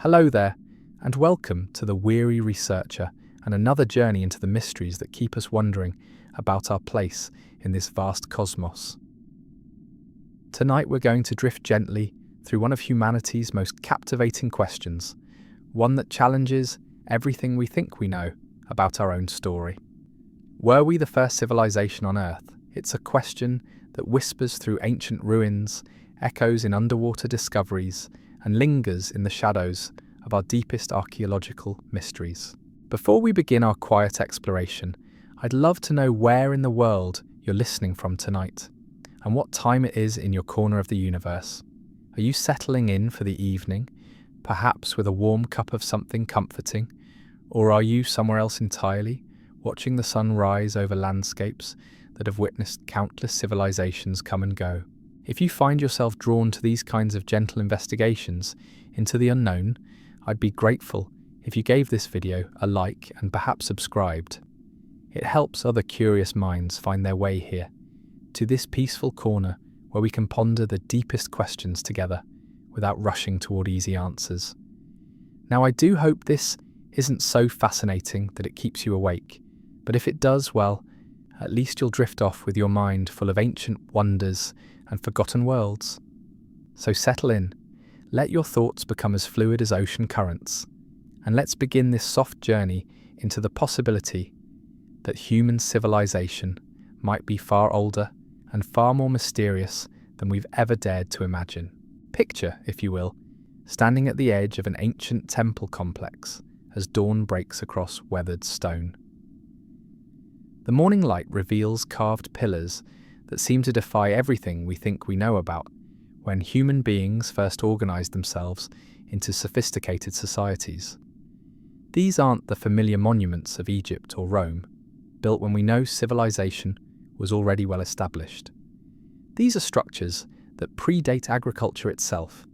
Hello there, and welcome to The Weary Researcher and another journey into the mysteries that keep us wondering about our place in this vast cosmos. Tonight we're going to drift gently through one of humanity's most captivating questions, one that challenges everything we think we know about our own story. Were we the first civilization on Earth? It's a question that whispers through ancient ruins, echoes in underwater discoveries, and lingers in the shadows of our deepest archaeological mysteries. Before we begin our quiet exploration, I'd love to know where in the world you're listening from tonight, and what time it is in your corner of the universe. Are you settling in for the evening, perhaps with a warm cup of something comforting, or are you somewhere else entirely, watching the sun rise over landscapes that have witnessed countless civilizations come and go? If you find yourself drawn to these kinds of gentle investigations into the unknown, I'd be grateful if you gave this video a like and perhaps subscribed. It helps other curious minds find their way here, to this peaceful corner where we can ponder the deepest questions together without rushing toward easy answers. Now, I do hope this isn't so fascinating that it keeps you awake, but if it does, well, at least you'll drift off with your mind full of ancient wonders and forgotten worlds. So settle in, let your thoughts become as fluid as ocean currents, and let's begin this soft journey into the possibility that human civilization might be far older and far more mysterious than we've ever dared to imagine. Picture, if you will, standing at the edge of an ancient temple complex as dawn breaks across weathered stone. The morning light reveals carved pillars that seem to defy everything we think we know about when human beings first organized themselves into sophisticated societies. These aren't the familiar monuments of Egypt or Rome, built when we know civilization was already well established. These are structures that predate agriculture itself,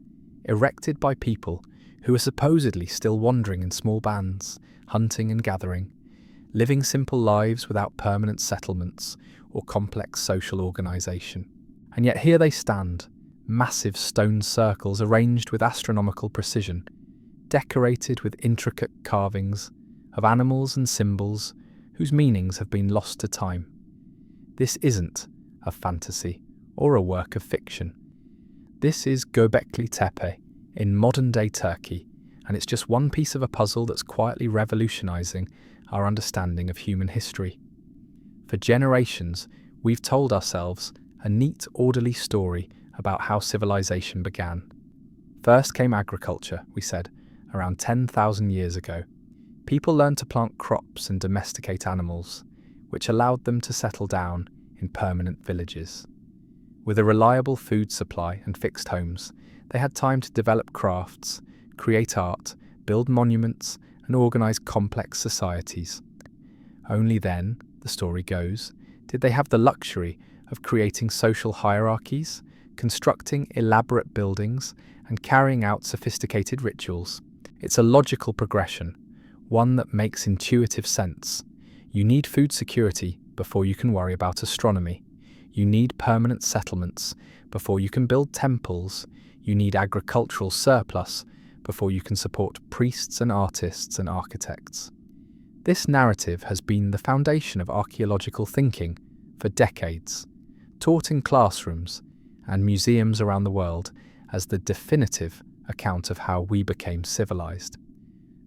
erected by people who are supposedly still wandering in small bands, hunting and gathering, living simple lives without permanent settlements or complex social organisation. And yet here they stand, massive stone circles arranged with astronomical precision, decorated with intricate carvings of animals and symbols whose meanings have been lost to time. This isn't a fantasy or a work of fiction. This is Göbekli Tepe in modern-day Turkey, and it's just one piece of a puzzle that's quietly revolutionising our understanding of human history. For generations, we've told ourselves a neat, orderly story about how civilization began. First came agriculture, we said, around 10,000 years ago. People learned to plant crops and domesticate animals, which allowed them to settle down in permanent villages. With a reliable food supply and fixed homes, they had time to develop crafts, create art, build monuments, and organize complex societies. Only then, the story goes, did they have the luxury of creating social hierarchies, constructing elaborate buildings, and carrying out sophisticated rituals. It's a logical progression, one that makes intuitive sense. You need food security before you can worry about astronomy. You need permanent settlements before you can build temples. You need agricultural surplus before you can support priests and artists and architects. This narrative has been the foundation of archaeological thinking for decades, taught in classrooms and museums around the world as the definitive account of how we became civilized.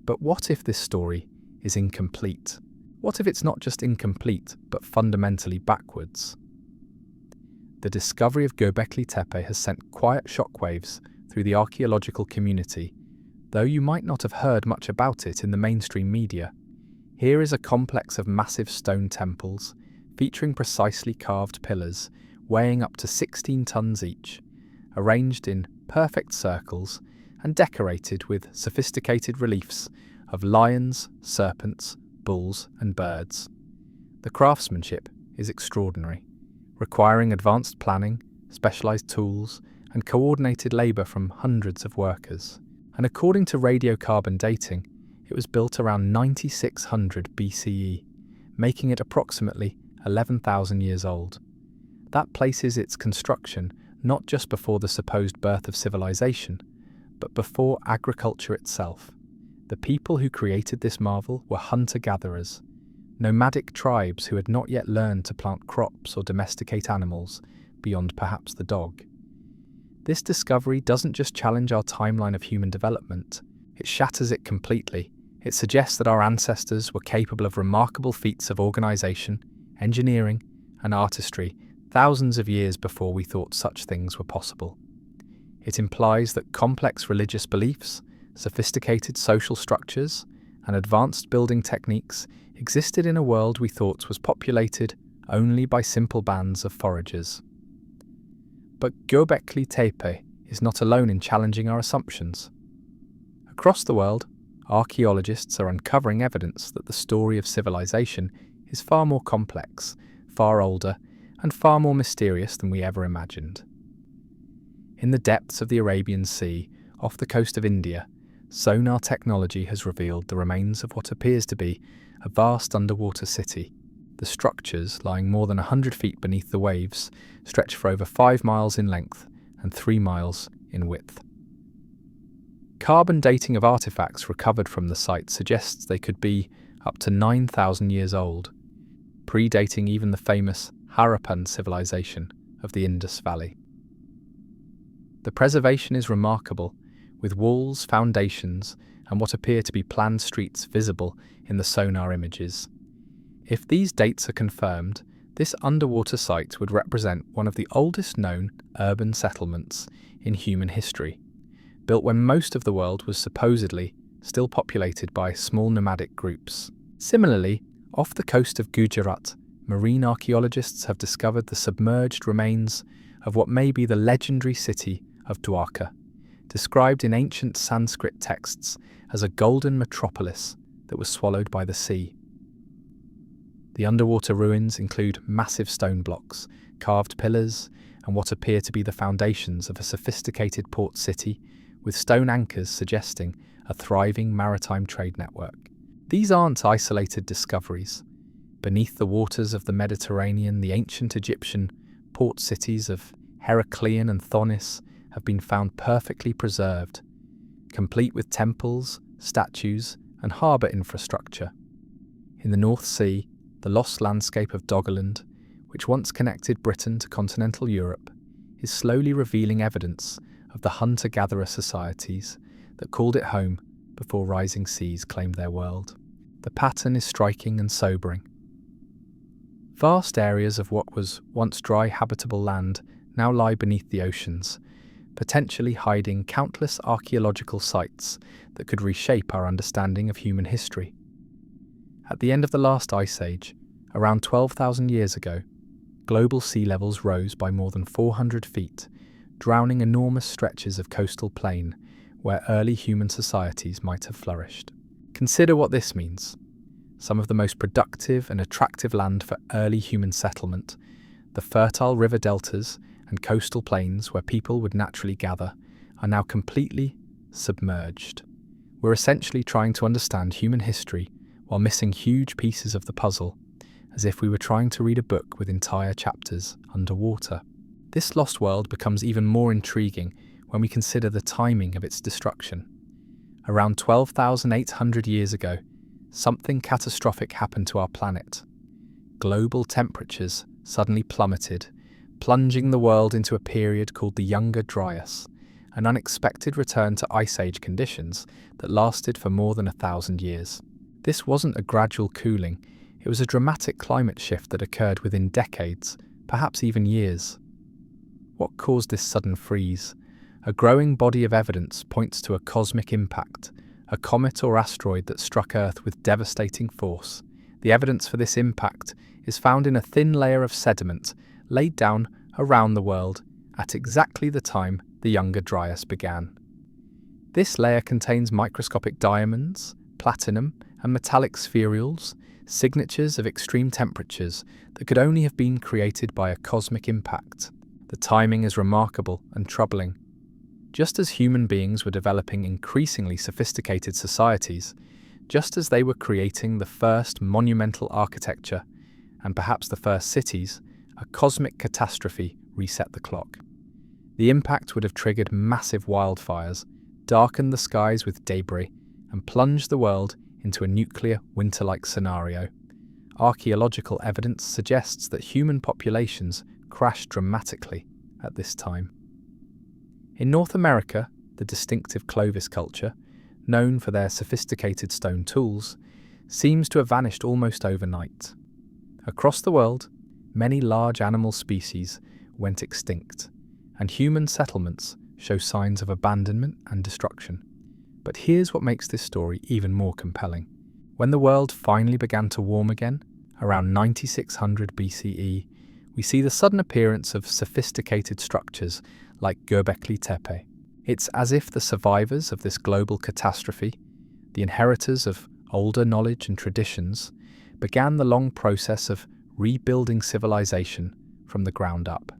But what if this story is incomplete? What if it's not just incomplete, but fundamentally backwards? The discovery of Göbekli Tepe has sent quiet shockwaves through the archaeological community, though you might not have heard much about it in the mainstream media. Here is a complex of massive stone temples, featuring precisely carved pillars, weighing up to 16 tons each, arranged in perfect circles and decorated with sophisticated reliefs of lions, serpents, bulls, and birds. The craftsmanship is extraordinary, requiring advanced planning, specialized tools, and coordinated labor from hundreds of workers. And according to radiocarbon dating, it was built around 9600 BCE, making it approximately 11,000 years old. That places its construction not just before the supposed birth of civilization, but before agriculture itself. The people who created this marvel were hunter-gatherers, nomadic tribes who had not yet learned to plant crops or domesticate animals beyond perhaps the dog. This discovery doesn't just challenge our timeline of human development, it shatters it completely. It suggests that our ancestors were capable of remarkable feats of organization, engineering, and artistry thousands of years before we thought such things were possible. It implies that complex religious beliefs, sophisticated social structures, and advanced building techniques existed in a world we thought was populated only by simple bands of foragers. But Göbekli Tepe is not alone in challenging our assumptions. Across the world, archaeologists are uncovering evidence that the story of civilization is far more complex, far older, and far more mysterious than we ever imagined. In the depths of the Arabian Sea, off the coast of India, sonar technology has revealed the remains of what appears to be a vast underwater city. The structures, lying more than 100 feet beneath the waves, stretch for over 5 miles in length and 3 miles in width. Carbon dating of artifacts recovered from the site suggests they could be up to 9,000 years old, predating even the famous Harappan civilization of the Indus Valley. The preservation is remarkable, with walls, foundations, and what appear to be planned streets visible in the sonar images. If these dates are confirmed, this underwater site would represent one of the oldest known urban settlements in human history, built when most of the world was supposedly still populated by small nomadic groups. Similarly, off the coast of Gujarat, marine archaeologists have discovered the submerged remains of what may be the legendary city of Dwarka, described in ancient Sanskrit texts as a golden metropolis that was swallowed by the sea. The underwater ruins include massive stone blocks, carved pillars, and what appear to be the foundations of a sophisticated port city, with stone anchors suggesting a thriving maritime trade network. These aren't isolated discoveries. Beneath the waters of the Mediterranean, the ancient Egyptian port cities of Heracleion and Thonis have been found perfectly preserved, complete with temples, statues, and harbour infrastructure. In the North Sea, the lost landscape of Doggerland, which once connected Britain to continental Europe, is slowly revealing evidence of the hunter-gatherer societies that called it home before rising seas claimed their world. The pattern is striking and sobering. Vast areas of what was once dry habitable land now lie beneath the oceans, potentially hiding countless archaeological sites that could reshape our understanding of human history. At the end of the last ice age, around 12,000 years ago, global sea levels rose by more than 400 feet, drowning enormous stretches of coastal plain where early human societies might have flourished. Consider what this means. Some of the most productive and attractive land for early human settlement, the fertile river deltas and coastal plains where people would naturally gather, are now completely submerged. We're essentially trying to understand human history while missing huge pieces of the puzzle, as if we were trying to read a book with entire chapters underwater. This lost world becomes even more intriguing when we consider the timing of its destruction. Around 12,800 years ago, something catastrophic happened to our planet. Global temperatures suddenly plummeted, plunging the world into a period called the Younger Dryas, an unexpected return to Ice Age conditions that lasted for more than 1,000 years. This wasn't a gradual cooling, it was a dramatic climate shift that occurred within decades, perhaps even years. What caused this sudden freeze? A growing body of evidence points to a cosmic impact, a comet or asteroid that struck Earth with devastating force. The evidence for this impact is found in a thin layer of sediment laid down around the world at exactly the time the Younger Dryas began. This layer contains microscopic diamonds, platinum, and metallic spherules, signatures of extreme temperatures that could only have been created by a cosmic impact. The timing is remarkable and troubling. Just as human beings were developing increasingly sophisticated societies, just as they were creating the first monumental architecture, and perhaps the first cities, a cosmic catastrophe reset the clock. The impact would have triggered massive wildfires, darkened the skies with debris, and plunged the world into a nuclear winter-like scenario. Archaeological evidence suggests that human populations crashed dramatically at this time. In North America, the distinctive Clovis culture, known for their sophisticated stone tools, seems to have vanished almost overnight. Across the world, many large animal species went extinct, and human settlements show signs of abandonment and destruction. But here's what makes this story even more compelling. When the world finally began to warm again, around 9600 BCE, we see the sudden appearance of sophisticated structures like Göbekli Tepe. It's as if the survivors of this global catastrophe, the inheritors of older knowledge and traditions, began the long process of rebuilding civilization from the ground up.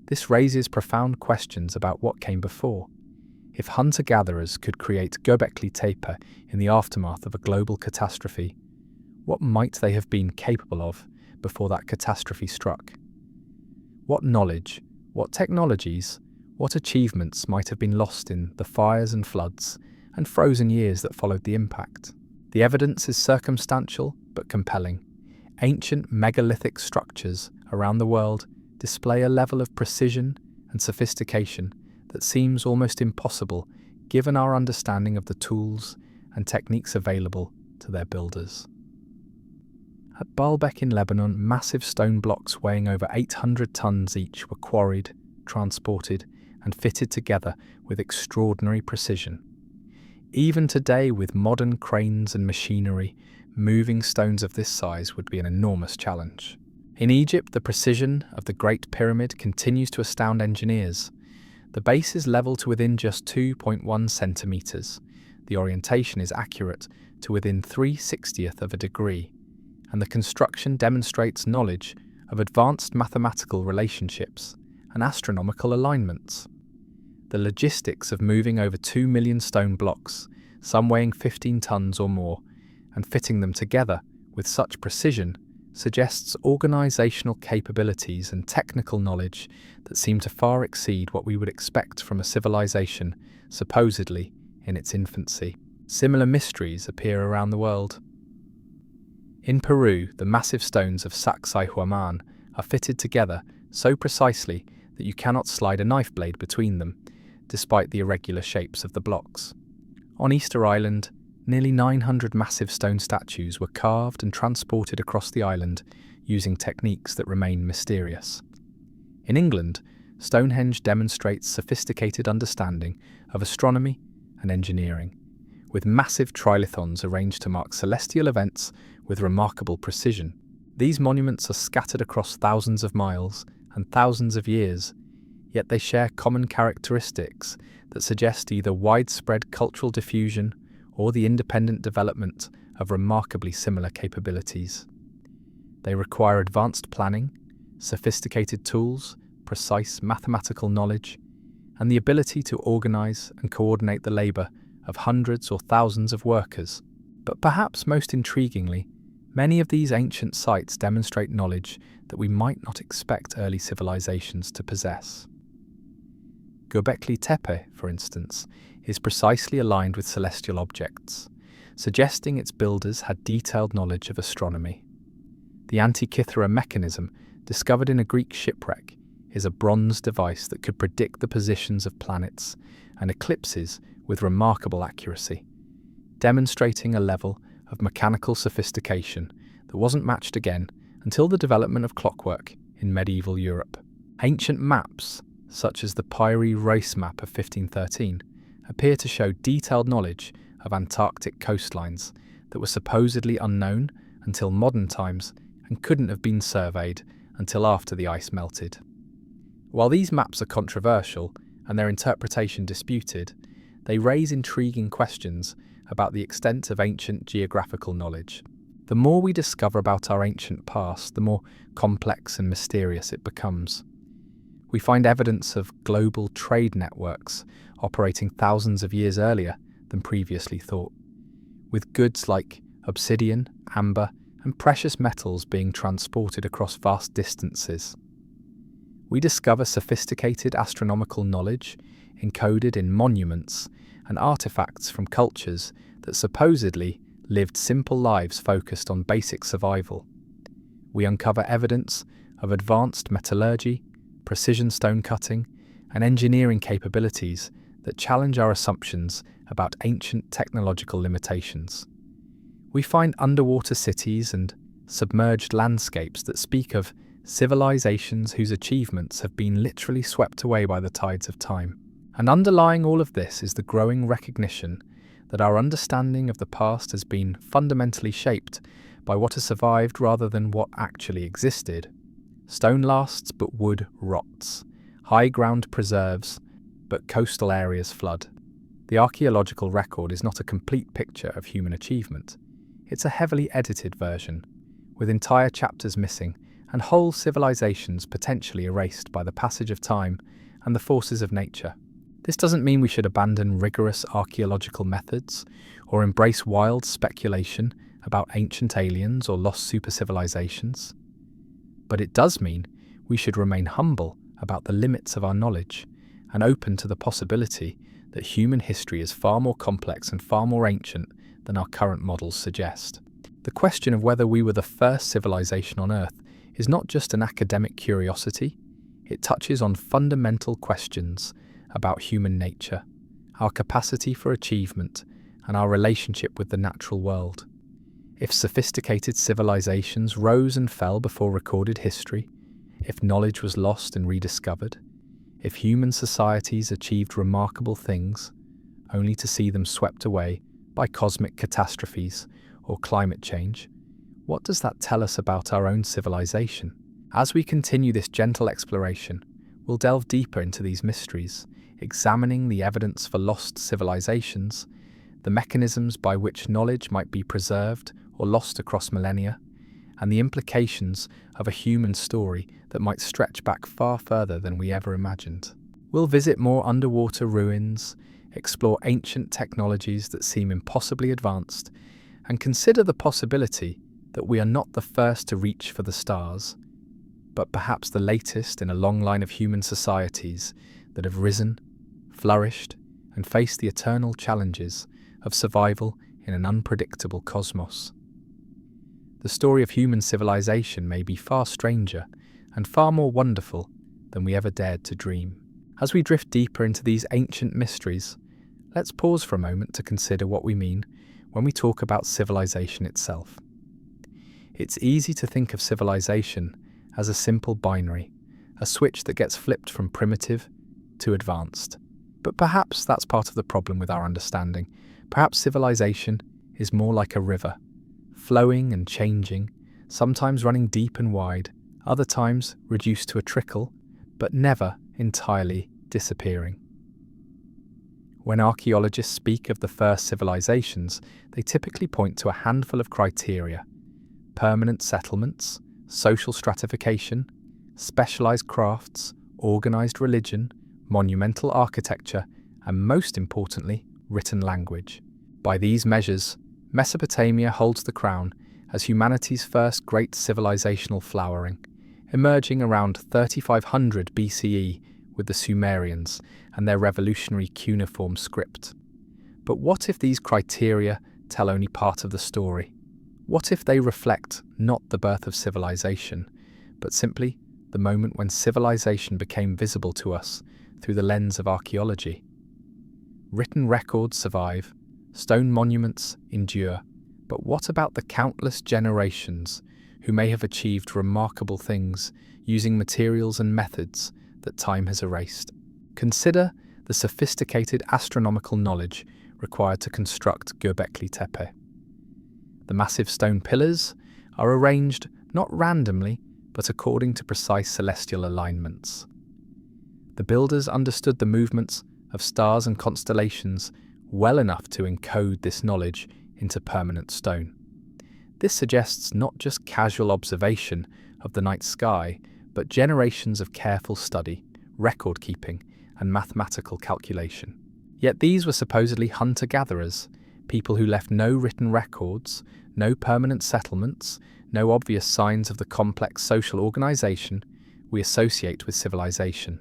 This raises profound questions about what came before. If hunter-gatherers could create Göbekli Tepe in the aftermath of a global catastrophe, what might they have been capable of before that catastrophe struck? What knowledge, what technologies, what achievements might have been lost in the fires and floods and frozen years that followed the impact? The evidence is circumstantial but compelling. Ancient megalithic structures around the world display a level of precision and sophistication that seems almost impossible given our understanding of the tools and techniques available to their builders. At Baalbek in Lebanon, massive stone blocks weighing over 800 tons each were quarried, transported, and fitted together with extraordinary precision. Even today, with modern cranes and machinery, moving stones of this size would be an enormous challenge. In Egypt, the precision of the Great Pyramid continues to astound engineers. The base is level to within just 2.1 centimeters. The orientation is accurate to within 3/60th of a degree, and the construction demonstrates knowledge of advanced mathematical relationships and astronomical alignments. The logistics of moving over 2 million stone blocks, some weighing 15 tons or more, and fitting them together with such precision suggests organizational capabilities and technical knowledge that seem to far exceed what we would expect from a civilization supposedly in its infancy. Similar mysteries appear around the world. In Peru, the massive stones of Sacsayhuaman are fitted together so precisely that you cannot slide a knife blade between them, despite the irregular shapes of the blocks. On Easter Island, nearly 900 massive stone statues were carved and transported across the island using techniques that remain mysterious. In England, Stonehenge demonstrates sophisticated understanding of astronomy and engineering, with massive trilithons arranged to mark celestial events with remarkable precision. These monuments are scattered across thousands of miles and thousands of years, yet they share common characteristics that suggest either widespread cultural diffusion or the independent development of remarkably similar capabilities. They require advanced planning, sophisticated tools, precise mathematical knowledge, and the ability to organize and coordinate the labor of hundreds or thousands of workers. But perhaps most intriguingly, many of these ancient sites demonstrate knowledge that we might not expect early civilizations to possess. Göbekli Tepe, for instance, is precisely aligned with celestial objects, suggesting its builders had detailed knowledge of astronomy. The Antikythera mechanism, discovered in a Greek shipwreck, is a bronze device that could predict the positions of planets and eclipses with remarkable accuracy, demonstrating a level of mechanical sophistication that wasn't matched again until the development of clockwork in medieval Europe. Ancient maps, such as the Piri Reis map of 1513, appear to show detailed knowledge of Antarctic coastlines that were supposedly unknown until modern times and couldn't have been surveyed until after the ice melted. While these maps are controversial and their interpretation disputed, they raise intriguing questions about the extent of ancient geographical knowledge. The more we discover about our ancient past, the more complex and mysterious it becomes. We find evidence of global trade networks operating thousands of years earlier than previously thought, with goods like obsidian, amber, and precious metals being transported across vast distances. We discover sophisticated astronomical knowledge encoded in monuments and artifacts from cultures that supposedly lived simple lives focused on basic survival. We uncover evidence of advanced metallurgy, precision stone cutting, and engineering capabilities that challenge our assumptions about ancient technological limitations. We find underwater cities and submerged landscapes that speak of civilizations whose achievements have been literally swept away by the tides of time. And underlying all of this is the growing recognition that our understanding of the past has been fundamentally shaped by what has survived rather than what actually existed. Stone lasts, but wood rots. High ground preserves, but coastal areas flood. The archaeological record is not a complete picture of human achievement. It's a heavily edited version, with entire chapters missing and whole civilizations potentially erased by the passage of time and the forces of nature. This doesn't mean we should abandon rigorous archaeological methods or embrace wild speculation about ancient aliens or lost supercivilizations. But it does mean we should remain humble about the limits of our knowledge and open to the possibility that human history is far more complex and far more ancient than our current models suggest. The question of whether we were the first civilization on Earth is not just an academic curiosity, it touches on fundamental questions about human nature, our capacity for achievement, and our relationship with the natural world. If sophisticated civilizations rose and fell before recorded history, if knowledge was lost and rediscovered, if human societies achieved remarkable things, only to see them swept away by cosmic catastrophes or climate change, what does that tell us about our own civilization? As we continue this gentle exploration, we'll delve deeper into these mysteries, examining the evidence for lost civilizations, the mechanisms by which knowledge might be preserved or lost across millennia, and the implications of a human story that might stretch back far further than we ever imagined. We'll visit more underwater ruins, explore ancient technologies that seem impossibly advanced, and consider the possibility that we are not the first to reach for the stars, but perhaps the latest in a long line of human societies that have risen, flourished, and faced the eternal challenges of survival in an unpredictable cosmos. The story of human civilization may be far stranger and far more wonderful than we ever dared to dream. As we drift deeper into these ancient mysteries, let's pause for a moment to consider what we mean when we talk about civilization itself. It's easy to think of civilization as a simple binary, a switch that gets flipped from primitive to advanced. But perhaps that's part of the problem with our understanding. Perhaps civilization is more like a river, flowing and changing, sometimes running deep and wide, other times reduced to a trickle, but never entirely disappearing. When archaeologists speak of the first civilizations, they typically point to a handful of criteria: permanent settlements, social stratification, specialized crafts, organized religion, monumental architecture, and most importantly, written language. By these measures, Mesopotamia holds the crown as humanity's first great civilizational flowering, emerging around 3500 BCE with the Sumerians and their revolutionary cuneiform script. But what if these criteria tell only part of the story? What if they reflect not the birth of civilization, but simply the moment when civilization became visible to us through the lens of archaeology? Written records survive, stone monuments endure, but what about the countless generations who may have achieved remarkable things using materials and methods that time has erased? Consider the sophisticated astronomical knowledge required to construct Göbekli Tepe. The massive stone pillars are arranged not randomly, but according to precise celestial alignments. The builders understood the movements of stars and constellations well enough to encode this knowledge into permanent stone. This suggests not just casual observation of the night sky, but generations of careful study, record-keeping, and mathematical calculation. Yet these were supposedly hunter-gatherers, people who left no written records, no permanent settlements, no obvious signs of the complex social organization we associate with civilization.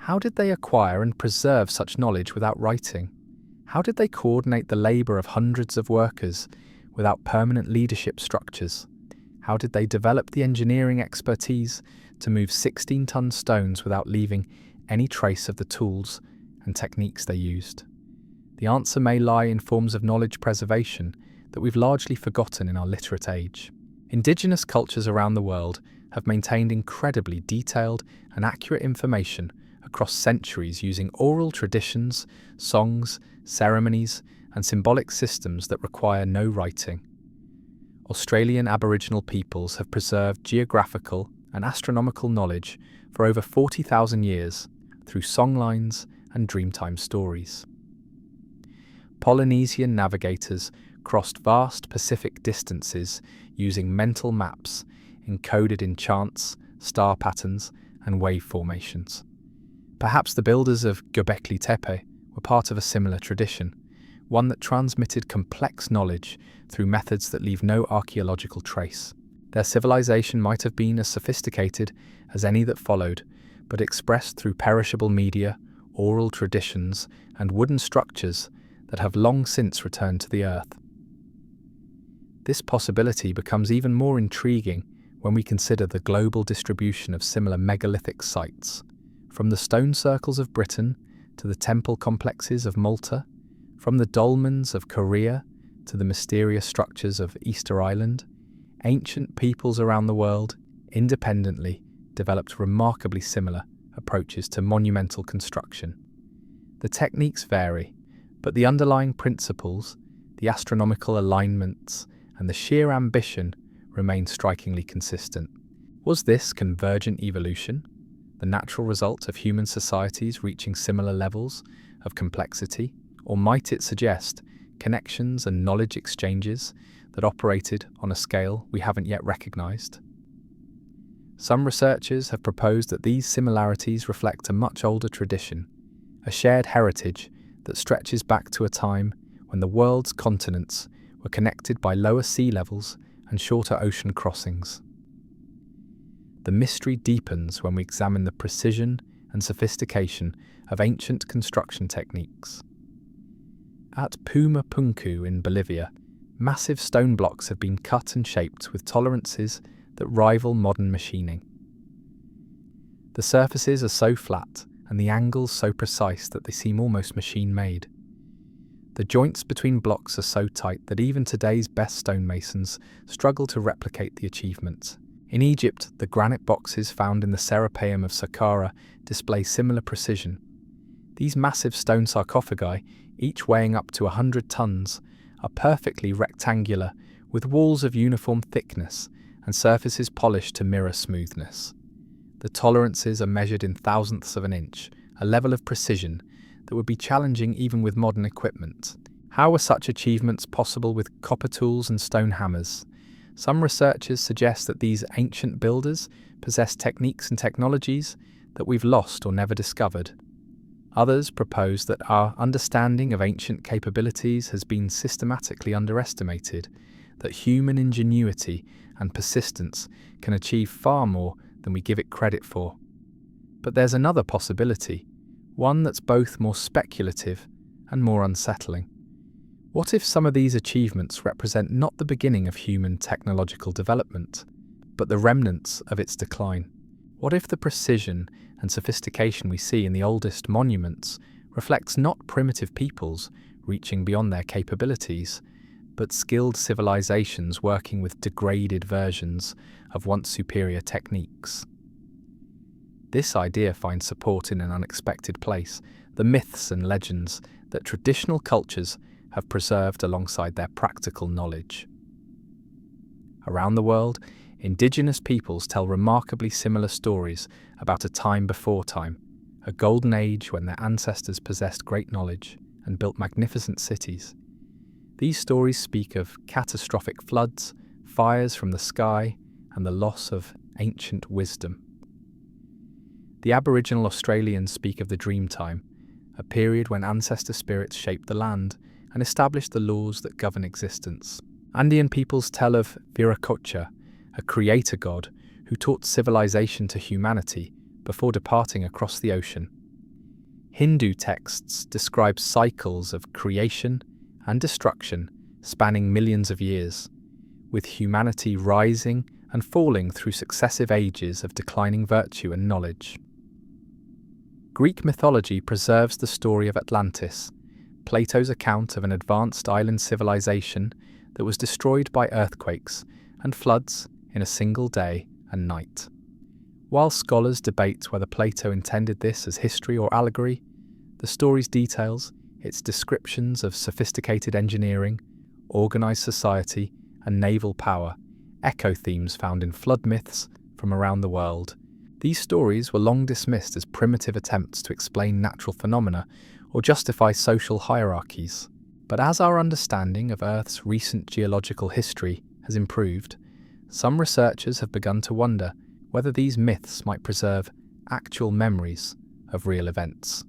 How did they acquire and preserve such knowledge without writing? How did they coordinate the labour of hundreds of workers without permanent leadership structures? How did they develop the engineering expertise to move 16-ton stones without leaving any trace of the tools and techniques they used? The answer may lie in forms of knowledge preservation that we've largely forgotten in our literate age. Indigenous cultures around the world have maintained incredibly detailed and accurate information across centuries using oral traditions, songs, ceremonies, and symbolic systems that require no writing. Australian Aboriginal peoples have preserved geographical and astronomical knowledge for over 40,000 years through songlines and dreamtime stories. Polynesian navigators crossed vast Pacific distances using mental maps encoded in chants, star patterns, and wave formations. Perhaps the builders of Göbekli Tepe were part of a similar tradition, one that transmitted complex knowledge through methods that leave no archaeological trace. Their civilization might have been as sophisticated as any that followed, but expressed through perishable media, oral traditions, and wooden structures that have long since returned to the earth. This possibility becomes even more intriguing when we consider the global distribution of similar megalithic sites, from the stone circles of Britain to the temple complexes of Malta, from the dolmens of Korea to the mysterious structures of Easter Island. Ancient peoples around the world, independently, developed remarkably similar approaches to monumental construction. The techniques vary, but the underlying principles, the astronomical alignments, and the sheer ambition remain strikingly consistent. Was this convergent evolution, the natural result of human societies reaching similar levels of complexity, or might it suggest connections and knowledge exchanges that operated on a scale we haven't yet recognized? Some researchers have proposed that these similarities reflect a much older tradition, a shared heritage that stretches back to a time when the world's continents were connected by lower sea levels and shorter ocean crossings. The mystery deepens when we examine the precision and sophistication of ancient construction techniques. At Puma Punku in Bolivia, massive stone blocks have been cut and shaped with tolerances that rival modern machining. The surfaces are so flat and the angles so precise that they seem almost machine-made. The joints between blocks are so tight that even today's best stonemasons struggle to replicate the achievement. In Egypt, the granite boxes found in the Serapeum of Saqqara display similar precision. These massive stone sarcophagi, each weighing up to 100 tons, are perfectly rectangular, with walls of uniform thickness and surfaces polished to mirror smoothness. The tolerances are measured in thousandths of an inch, a level of precision that would be challenging even with modern equipment. How were such achievements possible with copper tools and stone hammers? Some researchers suggest that these ancient builders possess techniques and technologies that we've lost or never discovered. Others propose that our understanding of ancient capabilities has been systematically underestimated, that human ingenuity and persistence can achieve far more than we give it credit for. But there's another possibility, one that's both more speculative and more unsettling. What if some of these achievements represent not the beginning of human technological development, but the remnants of its decline? What if the precision and sophistication we see in the oldest monuments reflects not primitive peoples reaching beyond their capabilities, but skilled civilizations working with degraded versions of once superior techniques? This idea finds support in an unexpected place, the myths and legends that traditional cultures have preserved alongside their practical knowledge. Around the world, indigenous peoples tell remarkably similar stories about a time before time, a golden age when their ancestors possessed great knowledge and built magnificent cities. These stories speak of catastrophic floods, fires from the sky, and the loss of ancient wisdom. The Aboriginal Australians speak of the Dreamtime, a period when ancestor spirits shaped the land and established the laws that govern existence. Andean peoples tell of Viracocha, a creator god who taught civilization to humanity before departing across the ocean. Hindu texts describe cycles of creation and destruction spanning millions of years, with humanity rising and falling through successive ages of declining virtue and knowledge. Greek mythology preserves the story of Atlantis, Plato's account of an advanced island civilization that was destroyed by earthquakes and floods in a single day and night. While scholars debate whether Plato intended this as history or allegory, the story's details, its descriptions of sophisticated engineering, organized society, and naval power, echo themes found in flood myths from around the world. These stories were long dismissed as primitive attempts to explain natural phenomena or justify social hierarchies. But as our understanding of Earth's recent geological history has improved, some researchers have begun to wonder whether these myths might preserve actual memories of real events.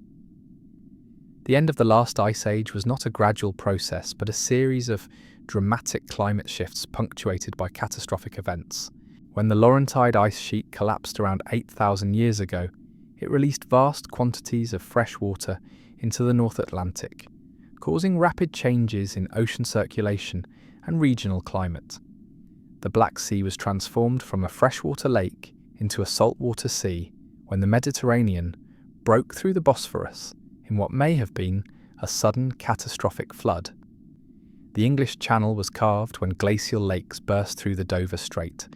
The end of the last ice age was not a gradual process, but a series of dramatic climate shifts punctuated by catastrophic events. When the Laurentide ice sheet collapsed around 8,000 years ago, it released vast quantities of fresh water into the North Atlantic, causing rapid changes in ocean circulation and regional climate. The Black Sea was transformed from a freshwater lake into a saltwater sea when the Mediterranean broke through the Bosphorus in what may have been a sudden catastrophic flood. The English Channel was carved when glacial lakes burst through the Dover Strait,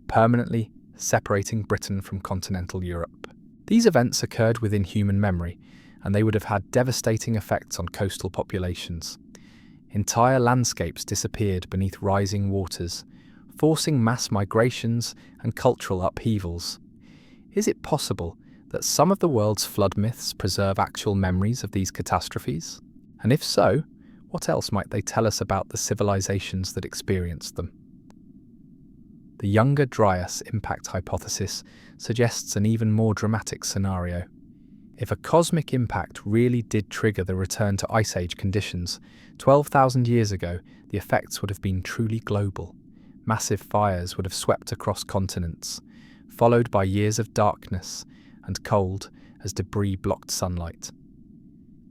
permanently separating Britain from continental Europe. These events occurred within human memory, and they would have had devastating effects on coastal populations. Entire landscapes disappeared beneath rising waters, forcing mass migrations and cultural upheavals. Is it possible that some of the world's flood myths preserve actual memories of these catastrophes? And if so, what else might they tell us about the civilizations that experienced them? The Younger Dryas impact hypothesis suggests an even more dramatic scenario. If a cosmic impact really did trigger the return to Ice Age conditions, 12,000 years ago, the effects would have been truly global. Massive fires would have swept across continents, followed by years of darkness and cold as debris blocked sunlight.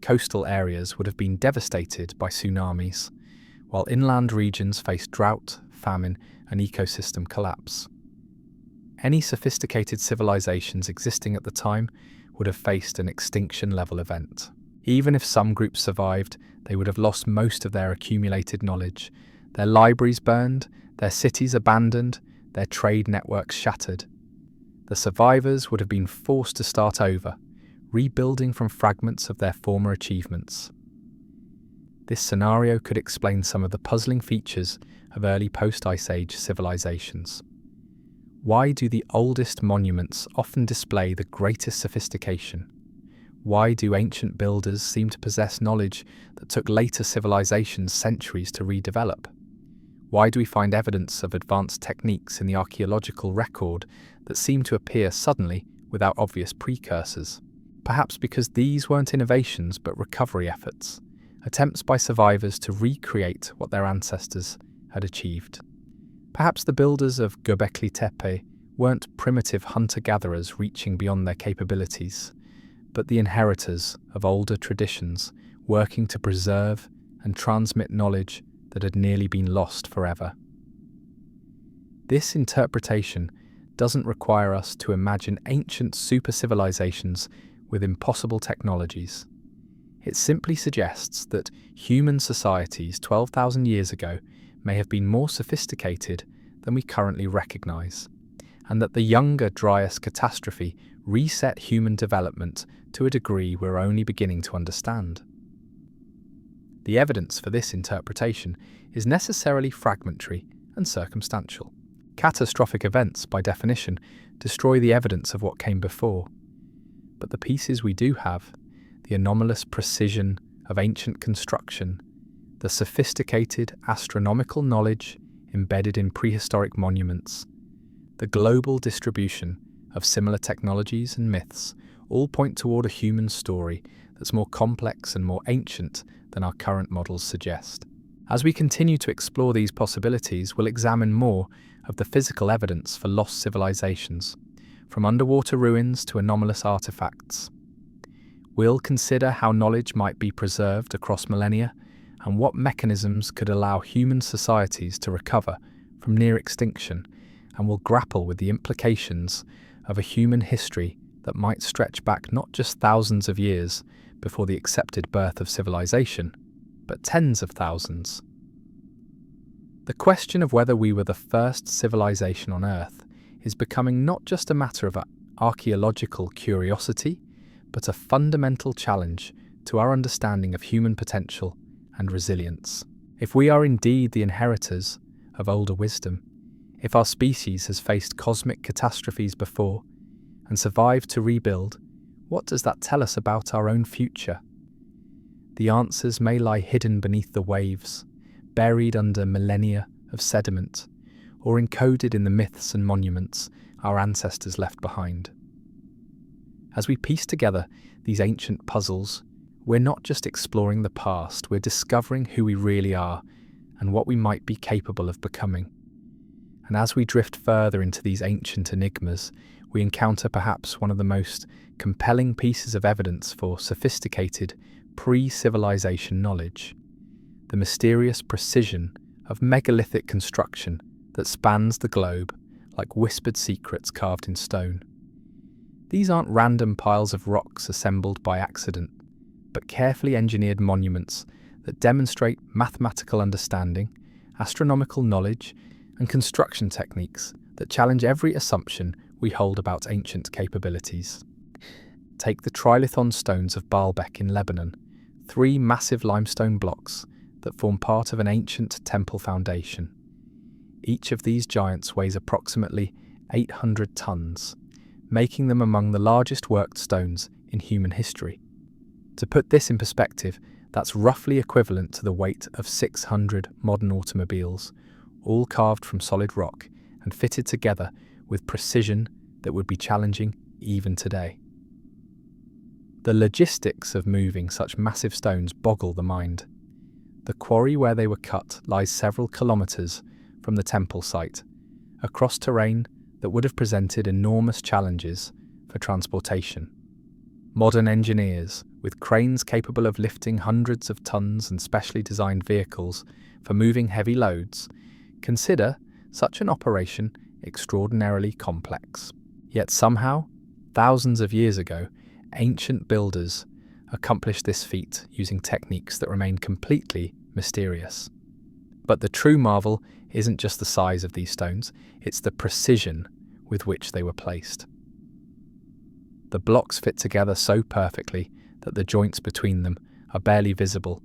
Coastal areas would have been devastated by tsunamis, while inland regions faced drought, famine, and ecosystem collapse. Any sophisticated civilizations existing at the time would have faced an extinction-level event. Even if some groups survived, they would have lost most of their accumulated knowledge, their libraries burned, their cities abandoned, their trade networks shattered. The survivors would have been forced to start over, rebuilding from fragments of their former achievements. This scenario could explain some of the puzzling features of early post-Ice Age civilizations. Why do the oldest monuments often display the greatest sophistication? Why do ancient builders seem to possess knowledge that took later civilizations centuries to redevelop? Why do we find evidence of advanced techniques in the archaeological record that seem to appear suddenly without obvious precursors? Perhaps because these weren't innovations but recovery efforts, attempts by survivors to recreate what their ancestors had achieved. Perhaps the builders of Göbekli Tepe weren't primitive hunter-gatherers reaching beyond their capabilities, but the inheritors of older traditions working to preserve and transmit knowledge that had nearly been lost forever. This interpretation doesn't require us to imagine ancient super-civilizations with impossible technologies. It simply suggests that human societies 12,000 years ago may have been more sophisticated than we currently recognize, and that the Younger Dryas catastrophe reset human development to a degree we're only beginning to understand. The evidence for this interpretation is necessarily fragmentary and circumstantial. Catastrophic events, by definition, destroy the evidence of what came before. But the pieces we do have, the anomalous precision of ancient construction, the sophisticated astronomical knowledge embedded in prehistoric monuments, the global distribution of similar technologies and myths, all point toward a human story that's more complex and more ancient than our current models suggest. As we continue to explore these possibilities, we'll examine more of the physical evidence for lost civilizations, from underwater ruins to anomalous artifacts. We'll consider how knowledge might be preserved across millennia and what mechanisms could allow human societies to recover from near extinction, and we'll grapple with the implications of a human history that might stretch back not just thousands of years before the accepted birth of civilization, but tens of thousands. The question of whether we were the first civilization on Earth is becoming not just a matter of archaeological curiosity, but a fundamental challenge to our understanding of human potential and resilience. If we are indeed the inheritors of older wisdom, if our species has faced cosmic catastrophes before and survived to rebuild, what does that tell us about our own future? The answers may lie hidden beneath the waves, buried under millennia of sediment, or encoded in the myths and monuments our ancestors left behind. As we piece together these ancient puzzles, we're not just exploring the past, we're discovering who we really are and what we might be capable of becoming. And as we drift further into these ancient enigmas, we encounter perhaps one of the most compelling pieces of evidence for sophisticated pre-civilization knowledge: the mysterious precision of megalithic construction that spans the globe like whispered secrets carved in stone. These aren't random piles of rocks assembled by accident, but carefully engineered monuments that demonstrate mathematical understanding, astronomical knowledge, and construction techniques that challenge every assumption we hold about ancient capabilities. Take the trilithon stones of Baalbek in Lebanon, 3 massive limestone blocks that form part of an ancient temple foundation. Each of these giants weighs approximately 800 tons, making them among the largest worked stones in human history. To put this in perspective, that's roughly equivalent to the weight of 600 modern automobiles, all carved from solid rock and fitted together with precision that would be challenging even today. The logistics of moving such massive stones boggle the mind. The quarry where they were cut lies several kilometres from the temple site, across terrain that would have presented enormous challenges for transportation. Modern engineers, with cranes capable of lifting hundreds of tons and specially designed vehicles for moving heavy loads, consider such an operation extraordinarily complex. Yet somehow, thousands of years ago, ancient builders accomplished this feat using techniques that remain completely mysterious. But the true marvel isn't just the size of these stones, it's the precision with which they were placed. The blocks fit together so perfectly that the joints between them are barely visible,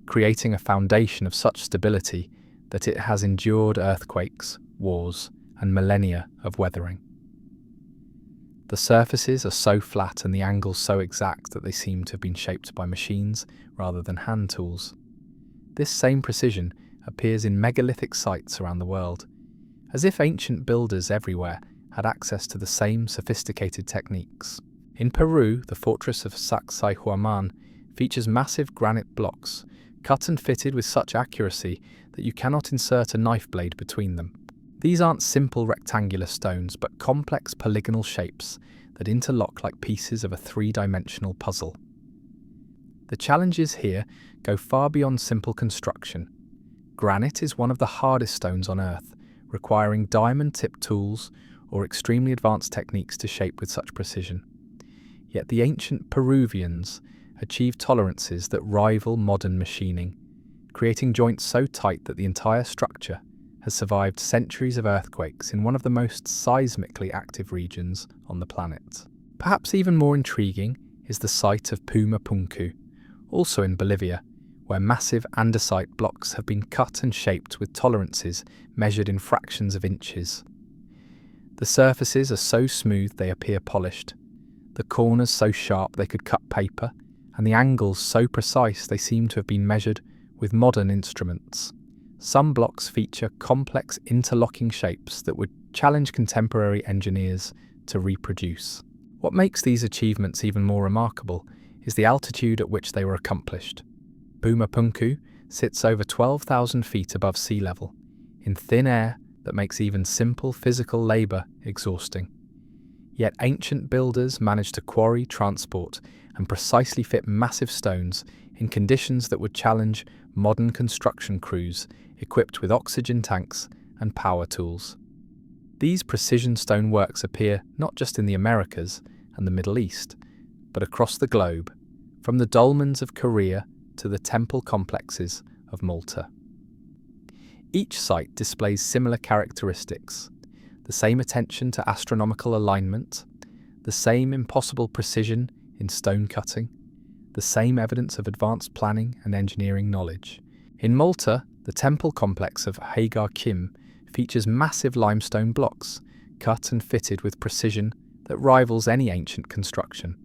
creating a foundation of such stability that it has endured earthquakes, wars, and millennia of weathering. The surfaces are so flat and the angles so exact that they seem to have been shaped by machines rather than hand tools. This same precision appears in megalithic sites around the world, as if ancient builders everywhere had access to the same sophisticated techniques. In Peru, the fortress of Sacsayhuaman features massive granite blocks, cut and fitted with such accuracy that you cannot insert a knife blade between them. These aren't simple rectangular stones, but complex polygonal shapes that interlock like pieces of a 3-dimensional puzzle. The challenges here go far beyond simple construction. Granite is one of the hardest stones on Earth, requiring diamond-tipped tools or extremely advanced techniques to shape with such precision. Yet the ancient Peruvians achieved tolerances that rival modern machining, creating joints so tight that the entire structure has survived centuries of earthquakes in one of the most seismically active regions on the planet. Perhaps even more intriguing is the site of Pumapunku, also in Bolivia, where massive andesite blocks have been cut and shaped with tolerances measured in fractions of inches. The surfaces are so smooth they appear polished, the corners so sharp they could cut paper, and the angles so precise they seem to have been measured with modern instruments. Some blocks feature complex interlocking shapes that would challenge contemporary engineers to reproduce. What makes these achievements even more remarkable is the altitude at which they were accomplished. Pumapunku sits over 12,000 feet above sea level, in thin air that makes even simple physical labour exhausting. Yet ancient builders managed to quarry, transport, and precisely fit massive stones in conditions that would challenge modern construction crews equipped with oxygen tanks and power tools. These precision stone works appear not just in the Americas and the Middle East, but across the globe, from the dolmens of Korea to the temple complexes of Malta. Each site displays similar characteristics: the same attention to astronomical alignment, the same impossible precision in stone cutting, the same evidence of advanced planning and engineering knowledge. In Malta, the temple complex of Hagar Kim features massive limestone blocks, cut and fitted with precision that rivals any ancient construction.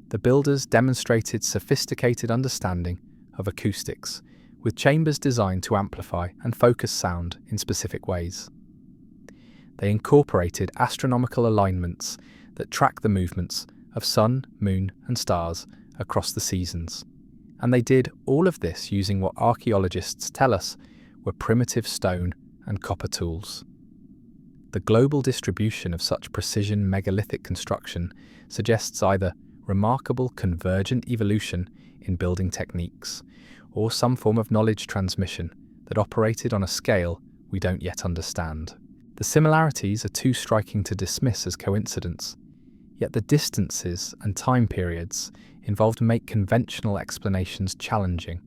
The builders demonstrated sophisticated understanding of acoustics, with chambers designed to amplify and focus sound in specific ways. They incorporated astronomical alignments that track the movements of sun, moon, and stars across the seasons. And they did all of this using what archaeologists tell us were primitive stone and copper tools. The global distribution of such precision megalithic construction suggests either remarkable convergent evolution in building techniques, or some form of knowledge transmission that operated on a scale we don't yet understand. The similarities are too striking to dismiss as coincidence, yet the distances and time periods involved make conventional explanations challenging.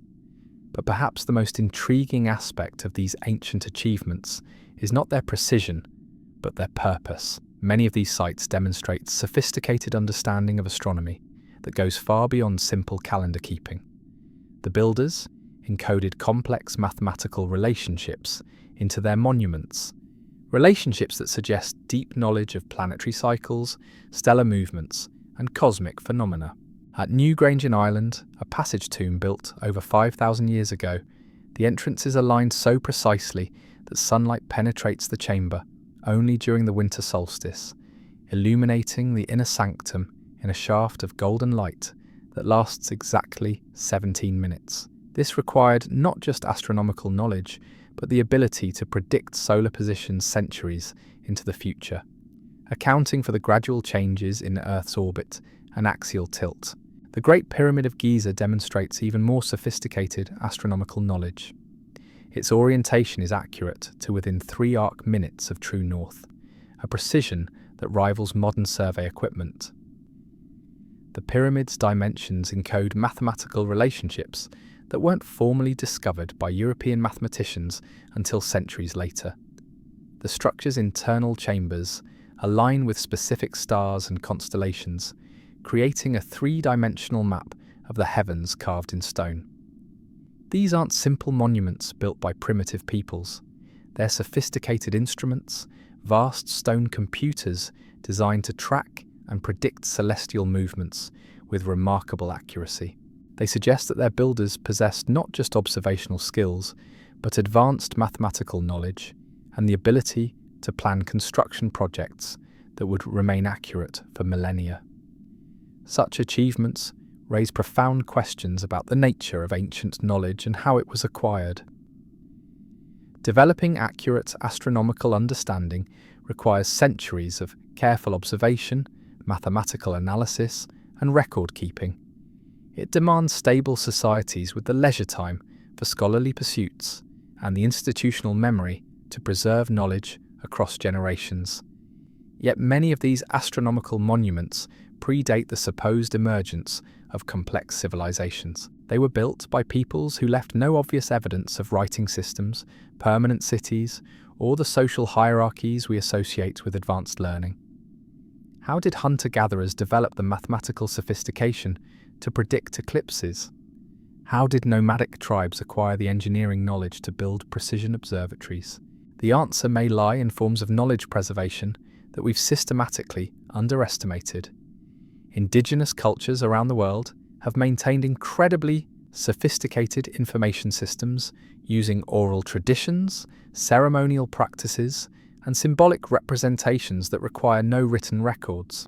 But perhaps the most intriguing aspect of these ancient achievements is not their precision, but their purpose. Many of these sites demonstrate sophisticated understanding of astronomy that goes far beyond simple calendar keeping. The builders encoded complex mathematical relationships into their monuments, relationships that suggest deep knowledge of planetary cycles, stellar movements, and cosmic phenomena. At Newgrange Island, a passage tomb built over 5,000 years ago, the entrance is aligned so precisely that sunlight penetrates the chamber only during the winter solstice, illuminating the inner sanctum in a shaft of golden light that lasts exactly 17 minutes. This required not just astronomical knowledge, but the ability to predict solar positions centuries into the future, accounting for the gradual changes in Earth's orbit and axial tilt. The Great Pyramid of Giza demonstrates even more sophisticated astronomical knowledge. Its orientation is accurate to within 3 arc minutes of true north, a precision that rivals modern survey equipment. The pyramid's dimensions encode mathematical relationships that weren't formally discovered by European mathematicians until centuries later. The structure's internal chambers align with specific stars and constellations, creating a 3-dimensional map of the heavens carved in stone. These aren't simple monuments built by primitive peoples. They're sophisticated instruments, vast stone computers designed to track and predict celestial movements with remarkable accuracy. They suggest that their builders possessed not just observational skills, but advanced mathematical knowledge and the ability to plan construction projects that would remain accurate for millennia. Such achievements raise profound questions about the nature of ancient knowledge and how it was acquired. Developing accurate astronomical understanding requires centuries of careful observation, mathematical analysis, and record-keeping. It demands stable societies with the leisure time for scholarly pursuits and the institutional memory to preserve knowledge across generations. Yet many of these astronomical monuments predate the supposed emergence of complex civilizations. They were built by peoples who left no obvious evidence of writing systems, permanent cities, or the social hierarchies we associate with advanced learning. How did hunter-gatherers develop the mathematical sophistication to predict eclipses? How did nomadic tribes acquire the engineering knowledge to build precision observatories? The answer may lie in forms of knowledge preservation that we've systematically underestimated. Indigenous cultures around the world have maintained incredibly sophisticated information systems using oral traditions, ceremonial practices, and symbolic representations that require no written records.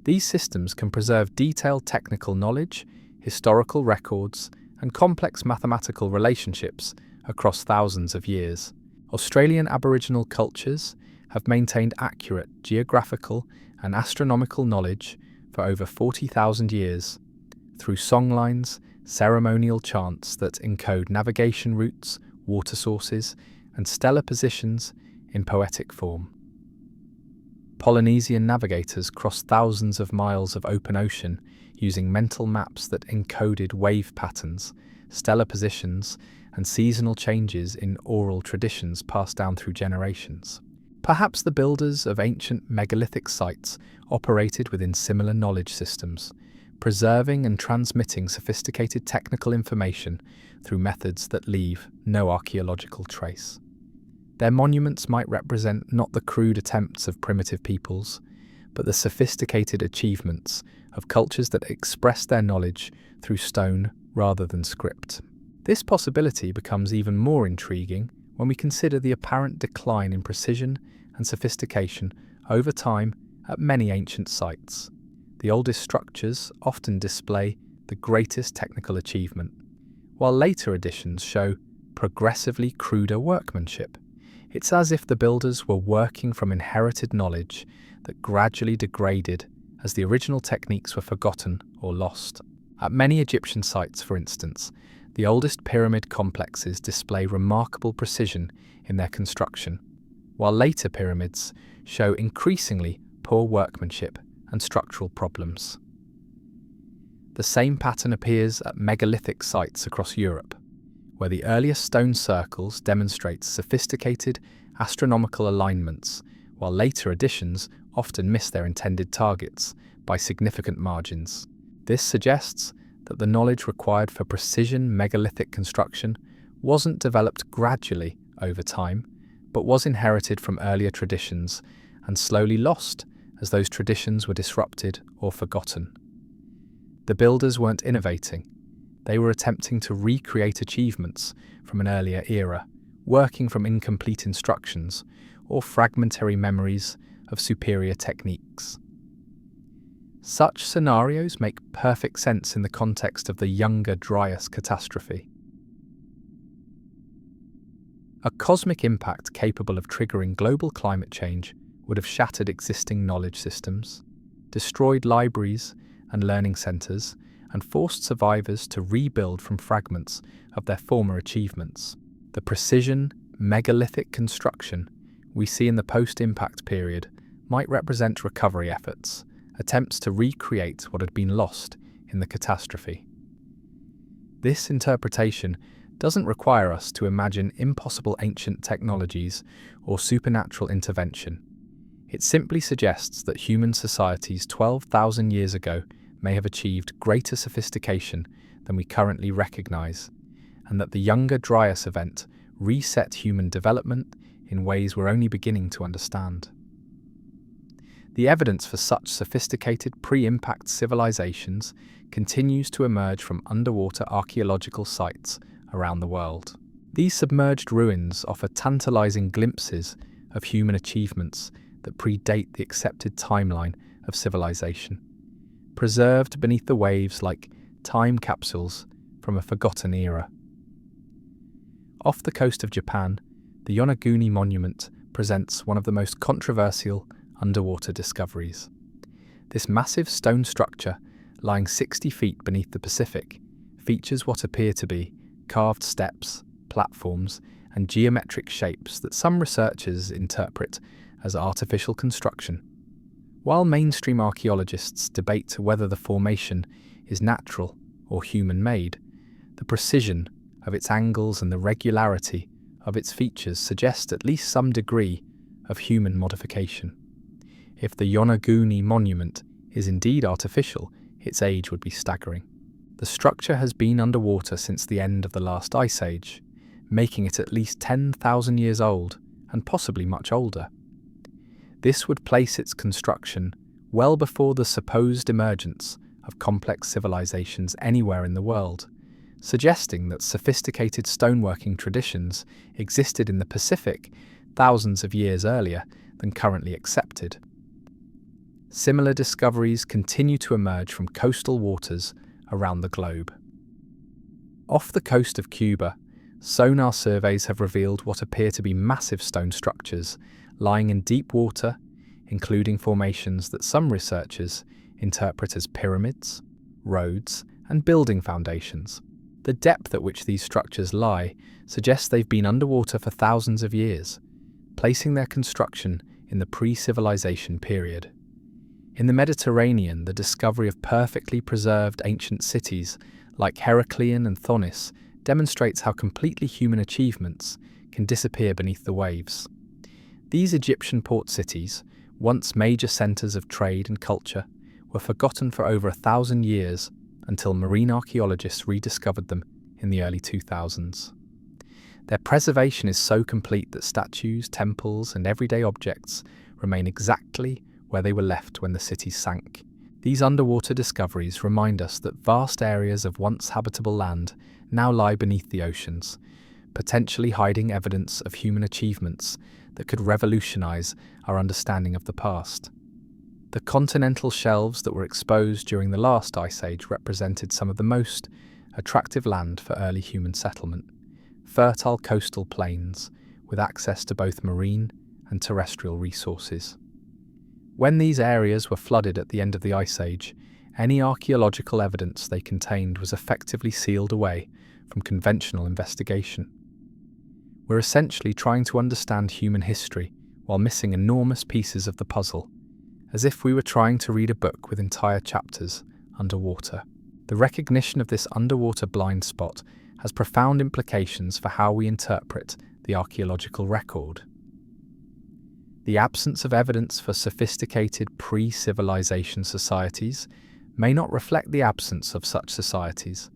These systems can preserve detailed technical knowledge, historical records, and complex mathematical relationships across thousands of years. Australian Aboriginal cultures have maintained accurate geographical and astronomical knowledge for over 40,000 years through songlines, ceremonial chants that encode navigation routes, water sources, and stellar positions in poetic form. Polynesian navigators crossed thousands of miles of open ocean using mental maps that encoded wave patterns, stellar positions, and seasonal changes in oral traditions passed down through generations. Perhaps the builders of ancient megalithic sites operated within similar knowledge systems, preserving and transmitting sophisticated technical information through methods that leave no archaeological trace. Their monuments might represent not the crude attempts of primitive peoples, but the sophisticated achievements of cultures that express their knowledge through stone rather than script. This possibility becomes even more intriguing when we consider the apparent decline in precision and sophistication over time at many ancient sites. The oldest structures often display the greatest technical achievement, while later additions show progressively cruder workmanship. It's as if the builders were working from inherited knowledge that gradually degraded as the original techniques were forgotten or lost. At many Egyptian sites, for instance, the oldest pyramid complexes display remarkable precision in their construction, while later pyramids show increasingly poor workmanship and structural problems. The same pattern appears at megalithic sites across Europe, where the earliest stone circles demonstrate sophisticated astronomical alignments, while later additions often miss their intended targets by significant margins. This suggests that the knowledge required for precision megalithic construction wasn't developed gradually over time, but was inherited from earlier traditions and slowly lost as those traditions were disrupted or forgotten. The builders weren't innovating. They were attempting to recreate achievements from an earlier era, working from incomplete instructions or fragmentary memories of superior techniques. Such scenarios make perfect sense in the context of the Younger Dryas catastrophe. A cosmic impact capable of triggering global climate change would have shattered existing knowledge systems, destroyed libraries and learning centres, and forced survivors to rebuild from fragments of their former achievements. The precision, megalithic construction we see in the post-impact period might represent recovery efforts, attempts to recreate what had been lost in the catastrophe. This interpretation doesn't require us to imagine impossible ancient technologies or supernatural intervention. It simply suggests that human societies 12,000 years ago may have achieved greater sophistication than we currently recognize, and that the Younger Dryas event reset human development in ways we're only beginning to understand. The evidence for such sophisticated pre-impact civilizations continues to emerge from underwater archaeological sites around the world. These submerged ruins offer tantalizing glimpses of human achievements that predate the accepted timeline of civilization, preserved beneath the waves like time capsules from a forgotten era. Off the coast of Japan, the Yonaguni Monument presents one of the most controversial underwater discoveries. This massive stone structure, lying 60 feet beneath the Pacific, features what appear to be carved steps, platforms, and geometric shapes that some researchers interpret as artificial construction. While mainstream archaeologists debate whether the formation is natural or human-made, the precision of its angles and the regularity of its features suggest at least some degree of human modification. If the Yonaguni Monument is indeed artificial, its age would be staggering. The structure has been underwater since the end of the last ice age, making it at least 10,000 years old and possibly much older. This would place its construction well before the supposed emergence of complex civilizations anywhere in the world, suggesting that sophisticated stoneworking traditions existed in the Pacific thousands of years earlier than currently accepted. Similar discoveries continue to emerge from coastal waters around the globe. Off the coast of Cuba, sonar surveys have revealed what appear to be massive stone structures lying in deep water, including formations that some researchers interpret as pyramids, roads, and building foundations. The depth at which these structures lie suggests they've been underwater for thousands of years, placing their construction in the pre-civilization period. In the Mediterranean, the discovery of perfectly preserved ancient cities like Heracleion and Thonis demonstrates how completely human achievements can disappear beneath the waves. These Egyptian port cities, once major centres of trade and culture, were forgotten for over 1,000 years until marine archaeologists rediscovered them in the early 2000s. Their preservation is so complete that statues, temples, and everyday objects remain exactly where they were left when the city sank. These underwater discoveries remind us that vast areas of once habitable land now lie beneath the oceans, potentially hiding evidence of human achievements that could revolutionize our understanding of the past. The continental shelves that were exposed during the last ice age represented some of the most attractive land for early human settlement, fertile coastal plains with access to both marine and terrestrial resources. When these areas were flooded at the end of the Ice Age, any archaeological evidence they contained was effectively sealed away from conventional investigation. We're essentially trying to understand human history while missing enormous pieces of the puzzle, as if we were trying to read a book with entire chapters underwater. The recognition of this underwater blind spot has profound implications for how we interpret the archaeological record. The absence of evidence for sophisticated pre-civilization societies may not reflect the absence of such societies,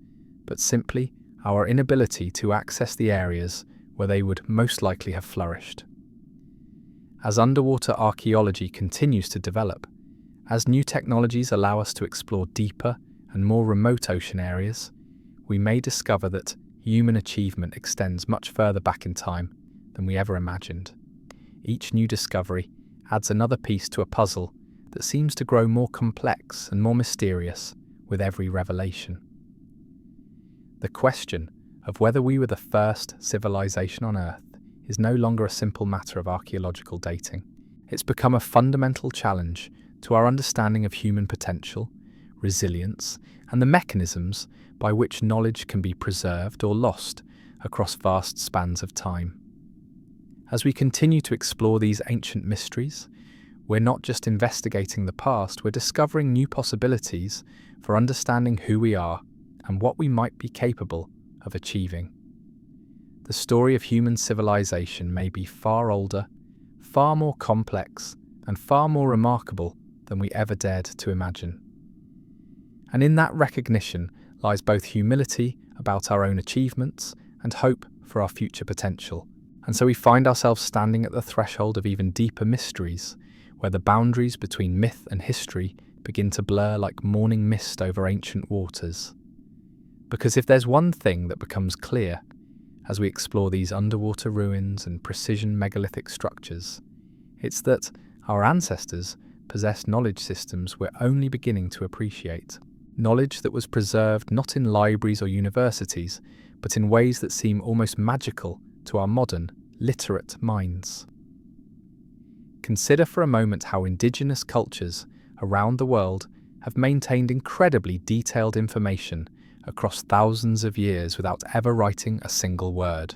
but simply our inability to access the areas where they would most likely have flourished. As underwater archaeology continues to develop, as new technologies allow us to explore deeper and more remote ocean areas, we may discover that human achievement extends much further back in time than we ever imagined. Each new discovery adds another piece to a puzzle that seems to grow more complex and more mysterious with every revelation. The question of whether we were the first civilization on Earth is no longer a simple matter of archaeological dating. It's become a fundamental challenge to our understanding of human potential, resilience, and the mechanisms by which knowledge can be preserved or lost across vast spans of time. As we continue to explore these ancient mysteries, we're not just investigating the past, we're discovering new possibilities for understanding who we are and what we might be capable of achieving. The story of human civilization may be far older, far more complex, and far more remarkable than we ever dared to imagine. And in that recognition lies both humility about our own achievements and hope for our future potential. And so we find ourselves standing at the threshold of even deeper mysteries, where the boundaries between myth and history begin to blur like morning mist over ancient waters. Because if there's one thing that becomes clear as we explore these underwater ruins and precision megalithic structures, it's that our ancestors possessed knowledge systems we're only beginning to appreciate. Knowledge that was preserved not in libraries or universities, but in ways that seem almost magical to our modern, literate minds. Consider for a moment how indigenous cultures around the world have maintained incredibly detailed information across thousands of years without ever writing a single word.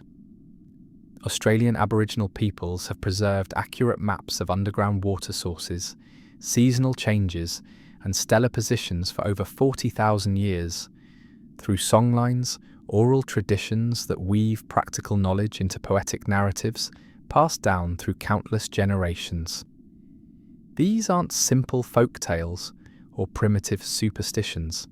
Australian Aboriginal peoples have preserved accurate maps of underground water sources, seasonal changes, and stellar positions for over 40,000 years, through songlines, oral traditions that weave practical knowledge into poetic narratives passed down through countless generations. These aren't simple folk tales or primitive superstitions.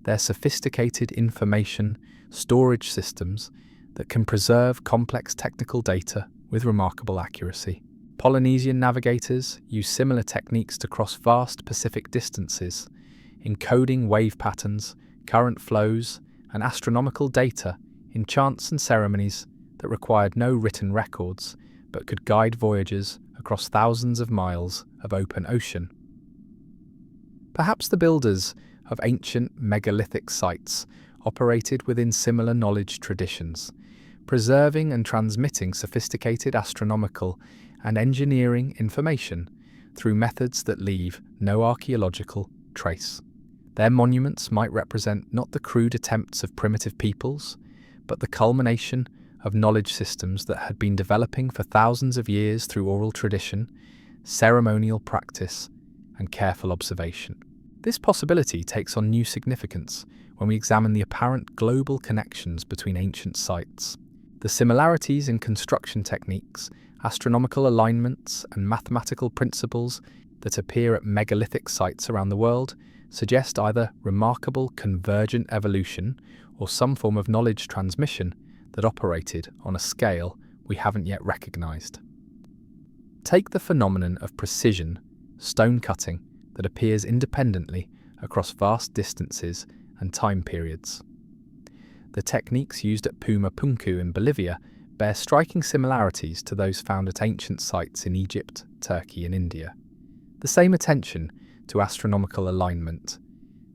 They're sophisticated information storage systems that can preserve complex technical data with remarkable accuracy. Polynesian navigators use similar techniques to cross vast Pacific distances, encoding wave patterns, current flows, and astronomical data in chants and ceremonies that required no written records but could guide voyagers across thousands of miles of open ocean. Perhaps the builders of ancient megalithic sites operated within similar knowledge traditions, preserving and transmitting sophisticated astronomical and engineering information through methods that leave no archaeological trace. Their monuments might represent not the crude attempts of primitive peoples, but the culmination of knowledge systems that had been developing for thousands of years through oral tradition, ceremonial practice, and careful observation. This possibility takes on new significance when we examine the apparent global connections between ancient sites. The similarities in construction techniques, astronomical alignments, and mathematical principles that appear at megalithic sites around the world suggest either remarkable convergent evolution or some form of knowledge transmission that operated on a scale we haven't yet recognized. Take the phenomenon of precision stone cutting that appears independently across vast distances and time periods. The techniques used at Puma Punku in Bolivia bear striking similarities to those found at ancient sites in Egypt, Turkey, and India. The same attention to astronomical alignment,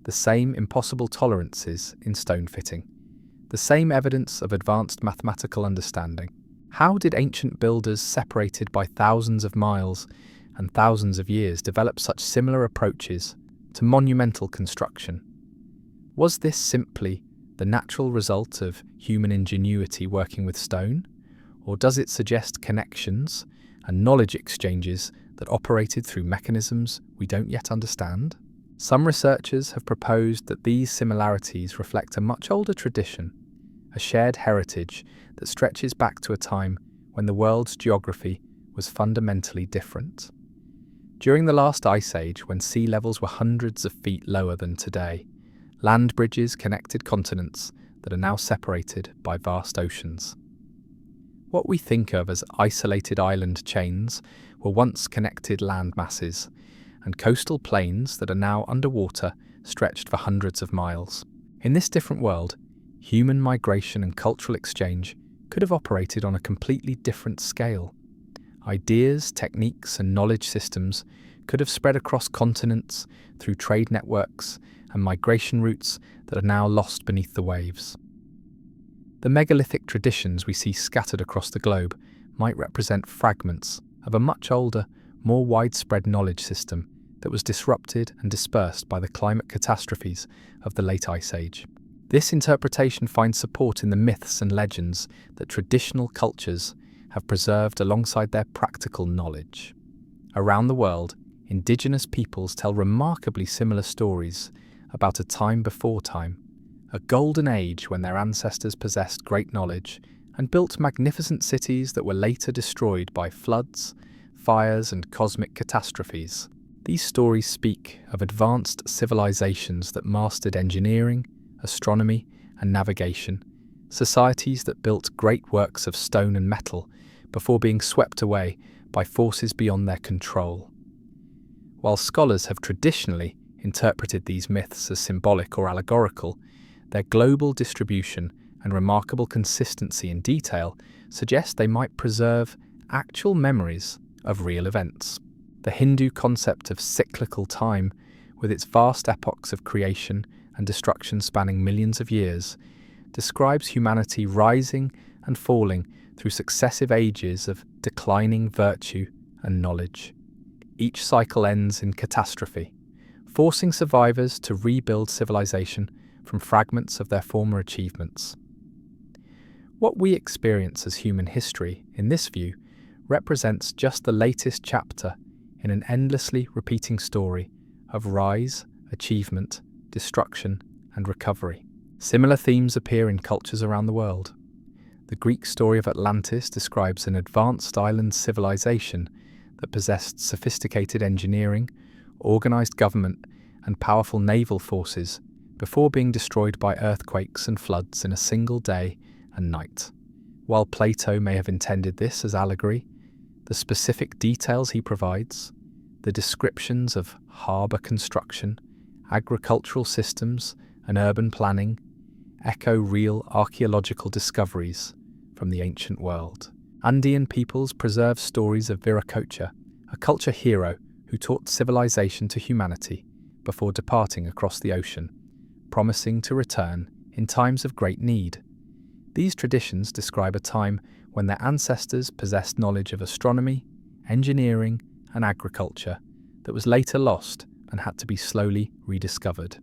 the same impossible tolerances in stone fitting, the same evidence of advanced mathematical understanding. How did ancient builders separated by thousands of miles and thousands of years develop such similar approaches to monumental construction? Was this simply the natural result of human ingenuity working with stone, or does it suggest connections and knowledge exchanges that operated through mechanisms we don't yet understand? Some researchers have proposed that these similarities reflect a much older tradition, a shared heritage that stretches back to a time when the world's geography was fundamentally different. During the last ice age, when sea levels were hundreds of feet lower than today, land bridges connected continents that are now separated by vast oceans. What we think of as isolated island chains were once connected land masses, and coastal plains that are now underwater stretched for hundreds of miles. In this different world, human migration and cultural exchange could have operated on a completely different scale. Ideas, techniques, and knowledge systems could have spread across continents through trade networks and migration routes that are now lost beneath the waves. The megalithic traditions we see scattered across the globe might represent fragments of a much older, more widespread knowledge system that was disrupted and dispersed by the climate catastrophes of the late Ice Age. This interpretation finds support in the myths and legends that traditional cultures have preserved alongside their practical knowledge. Around the world, indigenous peoples tell remarkably similar stories about a time before time, a golden age when their ancestors possessed great knowledge and built magnificent cities that were later destroyed by floods, fires, and cosmic catastrophes. These stories speak of advanced civilizations that mastered engineering, astronomy, and navigation, societies that built great works of stone and metal before being swept away by forces beyond their control. While scholars have traditionally interpreted these myths as symbolic or allegorical, their global distribution and remarkable consistency in detail suggest they might preserve actual memories of real events. The Hindu concept of cyclical time, with its vast epochs of creation and destruction spanning millions of years, describes humanity rising and falling through successive ages of declining virtue and knowledge. Each cycle ends in catastrophe, forcing survivors to rebuild civilization from fragments of their former achievements. What we experience as human history, in this view, represents just the latest chapter in an endlessly repeating story of rise, achievement, destruction, and recovery. Similar themes appear in cultures around the world. The Greek story of Atlantis describes an advanced island civilization that possessed sophisticated engineering, organized government, and powerful naval forces before being destroyed by earthquakes and floods in a single day and night. While Plato may have intended this as allegory, the specific details he provides, the descriptions of harbour construction, agricultural systems, and urban planning, echo real archaeological discoveries from the ancient world. Andean peoples preserve stories of Viracocha, a culture hero who taught civilization to humanity before departing across the ocean, promising to return in times of great need. These traditions describe a time when their ancestors possessed knowledge of astronomy, engineering, and agriculture that was later lost and had to be slowly rediscovered.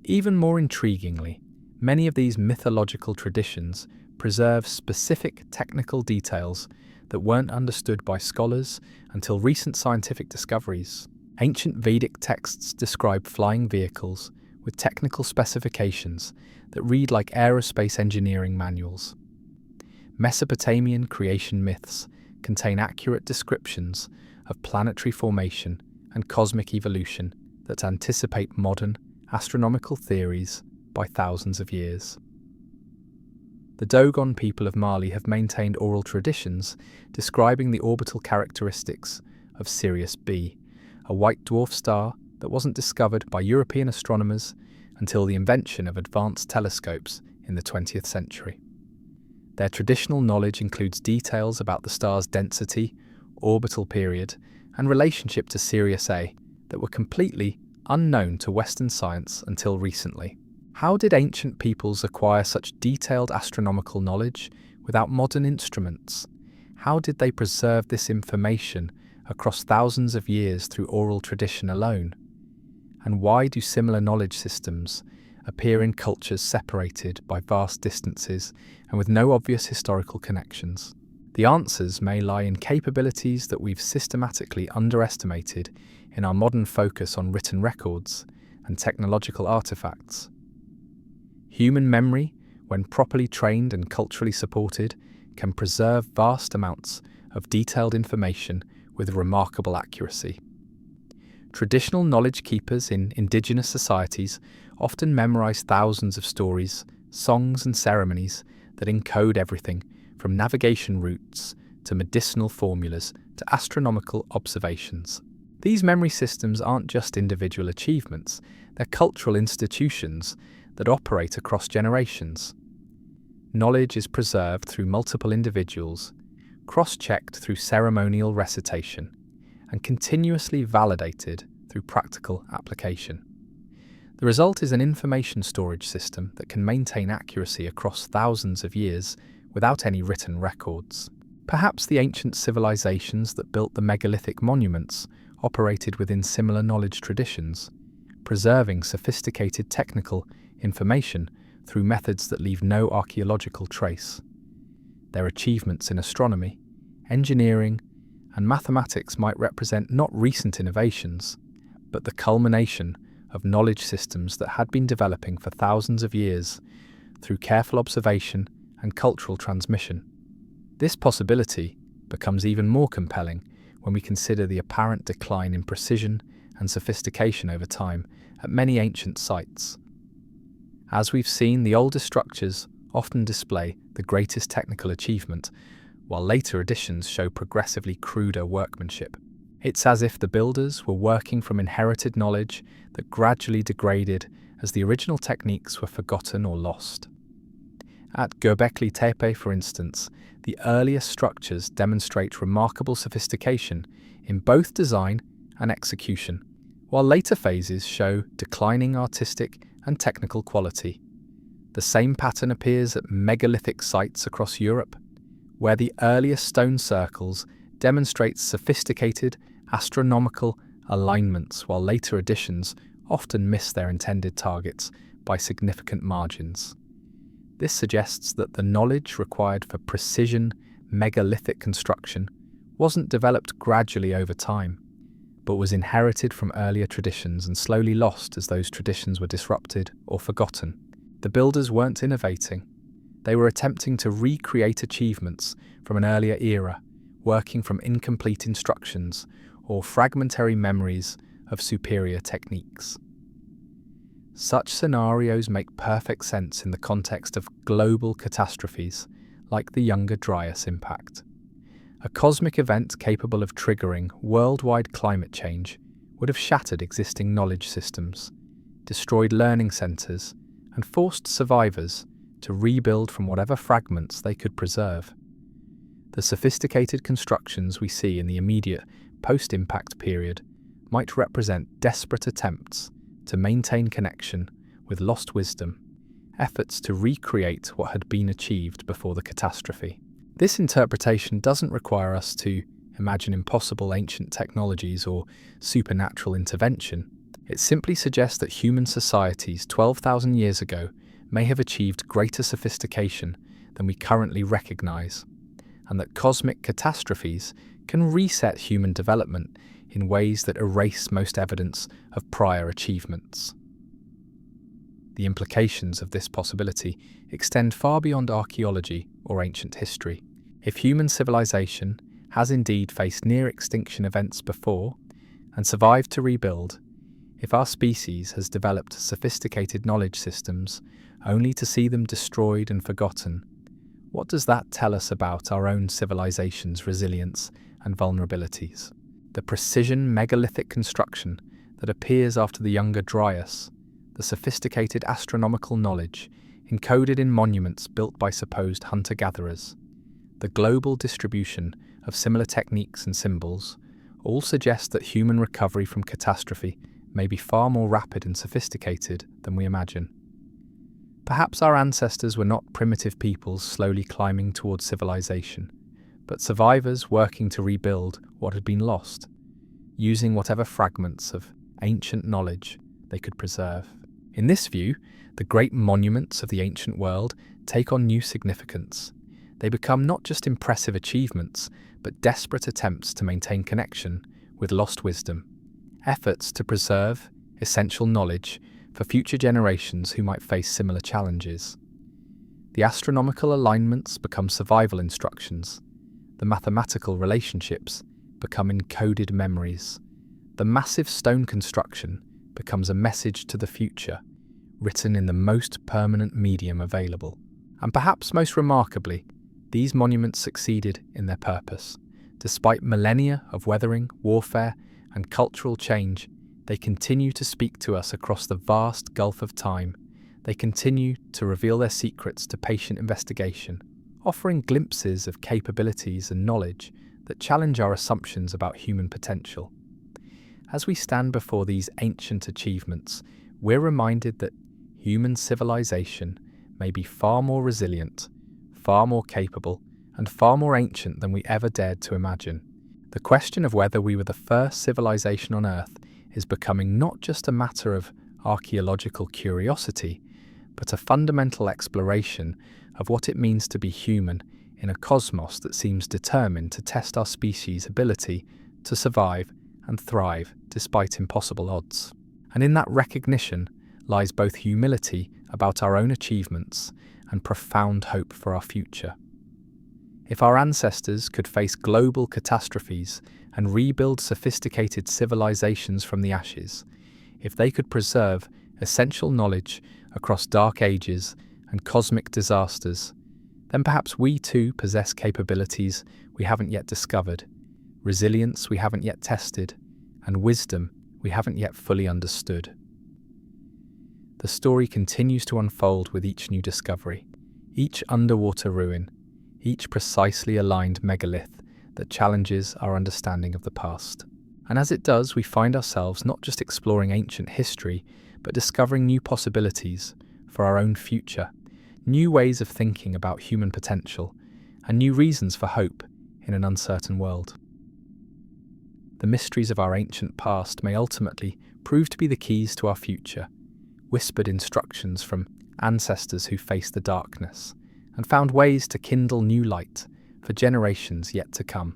Even more intriguingly, many of these mythological traditions preserve specific technical details that weren't understood by scholars until recent scientific discoveries. Ancient Vedic texts describe flying vehicles with technical specifications that read like aerospace engineering manuals. Mesopotamian creation myths contain accurate descriptions of planetary formation and cosmic evolution that anticipate modern astronomical theories by thousands of years. The Dogon people of Mali have maintained oral traditions describing the orbital characteristics of Sirius B, a white dwarf star that wasn't discovered by European astronomers until the invention of advanced telescopes in the 20th century. Their traditional knowledge includes details about the star's density, orbital period, and relationship to Sirius A that were completely unknown to Western science until recently. How did ancient peoples acquire such detailed astronomical knowledge without modern instruments? How did they preserve this information across thousands of years through oral tradition alone? And why do similar knowledge systems appear in cultures separated by vast distances and with no obvious historical connections? The answers may lie in capabilities that we've systematically underestimated in our modern focus on written records and technological artifacts. Human memory, when properly trained and culturally supported, can preserve vast amounts of detailed information with remarkable accuracy. Traditional knowledge keepers in indigenous societies often memorize thousands of stories, songs, and ceremonies that encode everything from navigation routes to medicinal formulas to astronomical observations. These memory systems aren't just individual achievements, they're cultural institutions that operate across generations. Knowledge is preserved through multiple individuals, cross-checked through ceremonial recitation, and continuously validated through practical application. The result is an information storage system that can maintain accuracy across thousands of years without any written records. Perhaps the ancient civilizations that built the megalithic monuments operated within similar knowledge traditions, preserving sophisticated technical information through methods that leave no archaeological trace. Their achievements in astronomy, engineering, and mathematics might represent not recent innovations, but the culmination of knowledge systems that had been developing for thousands of years through careful observation and cultural transmission. This possibility becomes even more compelling when we consider the apparent decline in precision and sophistication over time at many ancient sites. As we've seen, the oldest structures often display the greatest technical achievement, while later additions show progressively cruder workmanship. It's as if the builders were working from inherited knowledge that gradually degraded as the original techniques were forgotten or lost. At Göbekli Tepe, for instance, the earliest structures demonstrate remarkable sophistication in both design and execution, while later phases show declining artistic and technical quality. The same pattern appears at megalithic sites across Europe, where the earliest stone circles demonstrate sophisticated astronomical alignments, while later additions often miss their intended targets by significant margins. This suggests that the knowledge required for precision megalithic construction wasn't developed gradually over time, but was inherited from earlier traditions and slowly lost as those traditions were disrupted or forgotten. The builders weren't innovating. They were attempting to recreate achievements from an earlier era, working from incomplete instructions or fragmentary memories of superior techniques. Such scenarios make perfect sense in the context of global catastrophes like the Younger Dryas impact. A cosmic event capable of triggering worldwide climate change would have shattered existing knowledge systems, destroyed learning centres, and forced survivors to rebuild from whatever fragments they could preserve. The sophisticated constructions we see in the immediate post-impact period might represent desperate attempts to maintain connection with lost wisdom, efforts to recreate what had been achieved before the catastrophe. This interpretation doesn't require us to imagine impossible ancient technologies or supernatural intervention. It simply suggests that human societies 12,000 years ago may have achieved greater sophistication than we currently recognize, and that cosmic catastrophes can reset human development in ways that erase most evidence of prior achievements. The implications of this possibility extend far beyond archaeology or ancient history. If human civilization has indeed faced near-extinction events before and survived to rebuild, if our species has developed sophisticated knowledge systems only to see them destroyed and forgotten, what does that tell us about our own civilization's resilience and vulnerabilities? The precision megalithic construction that appears after the Younger Dryas, the sophisticated astronomical knowledge encoded in monuments built by supposed hunter-gatherers, the global distribution of similar techniques and symbols, all suggest that human recovery from catastrophe may be far more rapid and sophisticated than we imagine. Perhaps our ancestors were not primitive peoples slowly climbing towards civilization, but survivors working to rebuild what had been lost, using whatever fragments of ancient knowledge they could preserve. In this view, the great monuments of the ancient world take on new significance. They become not just impressive achievements, but desperate attempts to maintain connection with lost wisdom, efforts to preserve essential knowledge for future generations who might face similar challenges. The astronomical alignments become survival instructions. The mathematical relationships become encoded memories. The massive stone construction becomes a message to the future, written in the most permanent medium available. And perhaps most remarkably, these monuments succeeded in their purpose. Despite millennia of weathering, warfare, and cultural change, they continue to speak to us across the vast gulf of time. They continue to reveal their secrets to patient investigation, offering glimpses of capabilities and knowledge that challenge our assumptions about human potential. As we stand before these ancient achievements, we're reminded that human civilization may be far more resilient, far more capable, and far more ancient than we ever dared to imagine. The question of whether we were the first civilization on Earth is becoming not just a matter of archaeological curiosity, but a fundamental exploration of what it means to be human in a cosmos that seems determined to test our species' ability to survive and thrive despite impossible odds. And in that recognition lies both humility about our own achievements and profound hope for our future. If our ancestors could face global catastrophes and rebuild sophisticated civilizations from the ashes, if they could preserve essential knowledge across dark ages and cosmic disasters, then perhaps we too possess capabilities we haven't yet discovered, resilience we haven't yet tested, and wisdom we haven't yet fully understood. The story continues to unfold with each new discovery, each underwater ruin, each precisely aligned megalith that challenges our understanding of the past. And as it does, we find ourselves not just exploring ancient history, but discovering new possibilities for our own future, new ways of thinking about human potential, and new reasons for hope in an uncertain world. The mysteries of our ancient past may ultimately prove to be the keys to our future, whispered instructions from ancestors who faced the darkness and found ways to kindle new light for generations yet to come.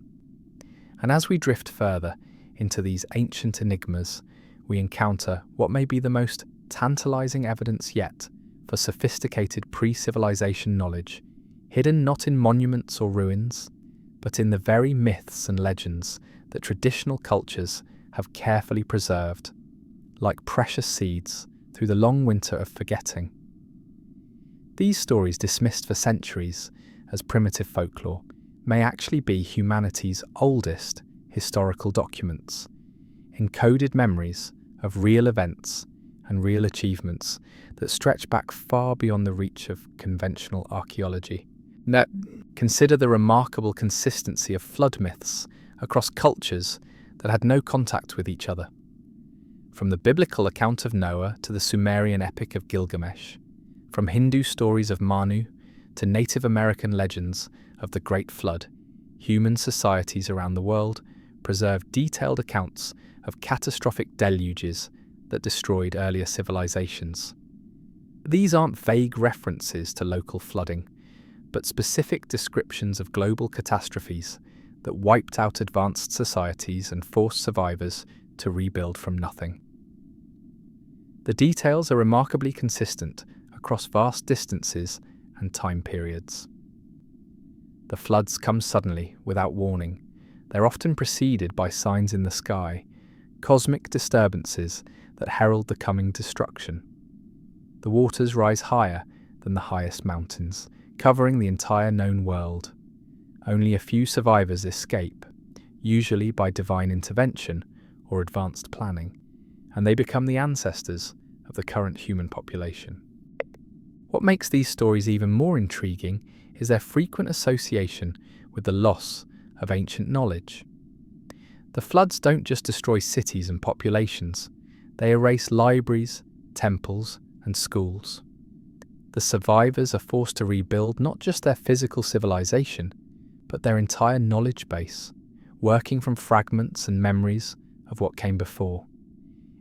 And as we drift further into these ancient enigmas, we encounter what may be the most tantalizing evidence yet for sophisticated pre-civilization knowledge, hidden not in monuments or ruins, but in the very myths and legends that traditional cultures have carefully preserved, like precious seeds through the long winter of forgetting. These stories, dismissed for centuries as primitive folklore, may actually be humanity's oldest historical documents, encoded memories of real events and real achievements that stretch back far beyond the reach of conventional archaeology. Now, consider the remarkable consistency of flood myths across cultures that had no contact with each other. From the biblical account of Noah to the Sumerian epic of Gilgamesh, from Hindu stories of Manu to Native American legends of the Great Flood, human societies around the world preserve detailed accounts of catastrophic deluges that destroyed earlier civilizations. These aren't vague references to local flooding, but specific descriptions of global catastrophes that wiped out advanced societies and forced survivors to rebuild from nothing. The details are remarkably consistent across vast distances and time periods. The floods come suddenly, without warning. They're often preceded by signs in the sky, cosmic disturbances that herald the coming destruction. The waters rise higher than the highest mountains, covering the entire known world. Only a few survivors escape, usually by divine intervention or advanced planning, and they become the ancestors of the current human population. What makes these stories even more intriguing is their frequent association with the loss of ancient knowledge. The floods don't just destroy cities and populations, they erase libraries, temples, and schools. The survivors are forced to rebuild not just their physical civilization, but their entire knowledge base, working from fragments and memories of what came before.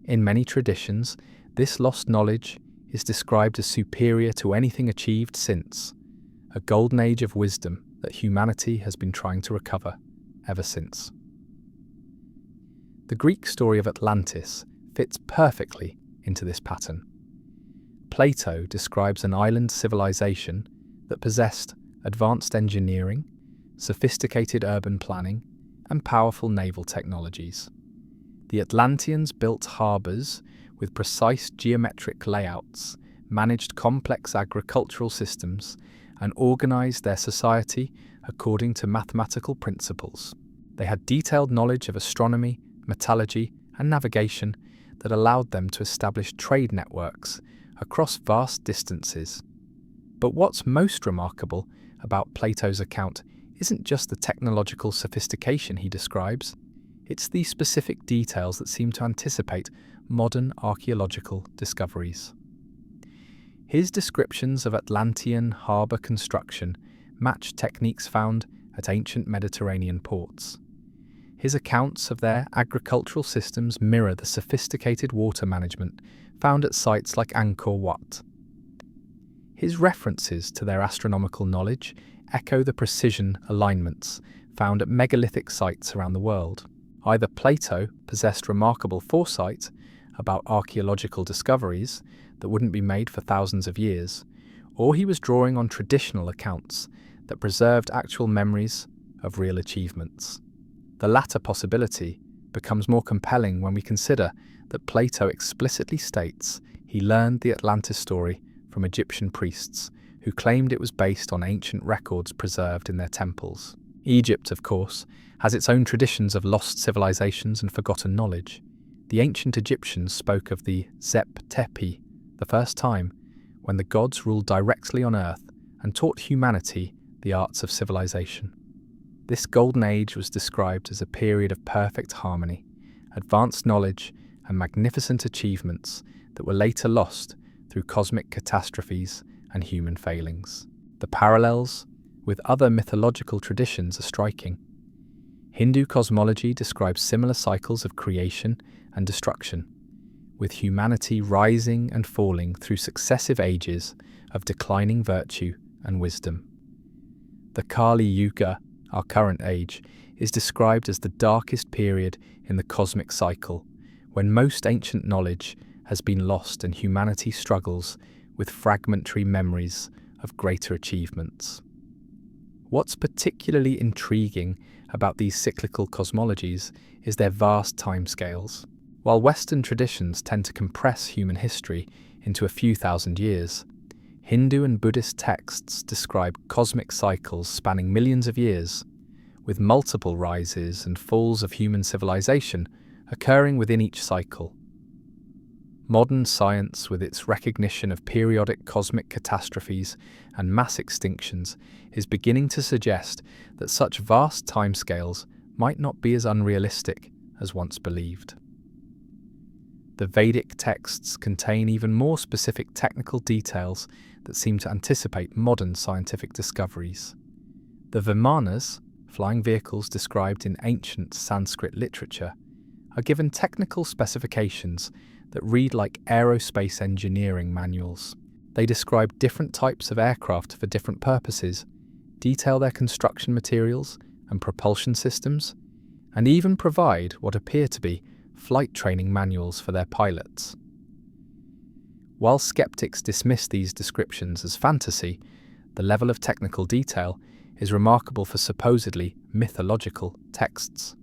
In many traditions, this lost knowledge is described as superior to anything achieved since, a golden age of wisdom that humanity has been trying to recover ever since. The Greek story of Atlantis fits perfectly into this pattern. Plato describes an island civilization that possessed advanced engineering, sophisticated urban planning, and powerful naval technologies. The Atlanteans built harbours with precise geometric layouts, managed complex agricultural systems, and organised their society according to mathematical principles. They had detailed knowledge of astronomy, metallurgy, and navigation that allowed them to establish trade networks across vast distances. But what's most remarkable about Plato's account isn't just the technological sophistication he describes, it's the specific details that seem to anticipate modern archaeological discoveries. His descriptions of Atlantean harbour construction match techniques found at ancient Mediterranean ports. His accounts of their agricultural systems mirror the sophisticated water management found at sites like Angkor Wat. His references to their astronomical knowledge echo the precision alignments found at megalithic sites around the world. Either Plato possessed remarkable foresight about archaeological discoveries that wouldn't be made for thousands of years, or he was drawing on traditional accounts that preserved actual memories of real achievements. The latter possibility becomes more compelling when we consider that Plato explicitly states he learned the Atlantis story from Egyptian priests who claimed it was based on ancient records preserved in their temples. Egypt, of course, has its own traditions of lost civilizations and forgotten knowledge. The ancient Egyptians spoke of the Zep-Tepi, the first time when the gods ruled directly on earth and taught humanity the arts of civilization. This golden age was described as a period of perfect harmony, advanced knowledge, and magnificent achievements that were later lost through cosmic catastrophes and human failings. The parallels with other mythological traditions are striking. Hindu cosmology describes similar cycles of creation and destruction, with humanity rising and falling through successive ages of declining virtue and wisdom. The Kali Yuga, our current age, is described as the darkest period in the cosmic cycle, when most ancient knowledge has been lost and humanity struggles with fragmentary memories of greater achievements. What's particularly intriguing about these cyclical cosmologies is their vast timescales. While Western traditions tend to compress human history into a few thousand years, Hindu and Buddhist texts describe cosmic cycles spanning millions of years, with multiple rises and falls of human civilization occurring within each cycle. Modern science, with its recognition of periodic cosmic catastrophes and mass extinctions, is beginning to suggest that such vast timescales might not be as unrealistic as once believed. The Vedic texts contain even more specific technical details that seem to anticipate modern scientific discoveries. The Vimanas, flying vehicles described in ancient Sanskrit literature, are given technical specifications that read like aerospace engineering manuals. They describe different types of aircraft for different purposes, detail their construction materials and propulsion systems, and even provide what appear to be flight training manuals for their pilots. While skeptics dismiss these descriptions as fantasy, the level of technical detail is remarkable for supposedly mythological texts.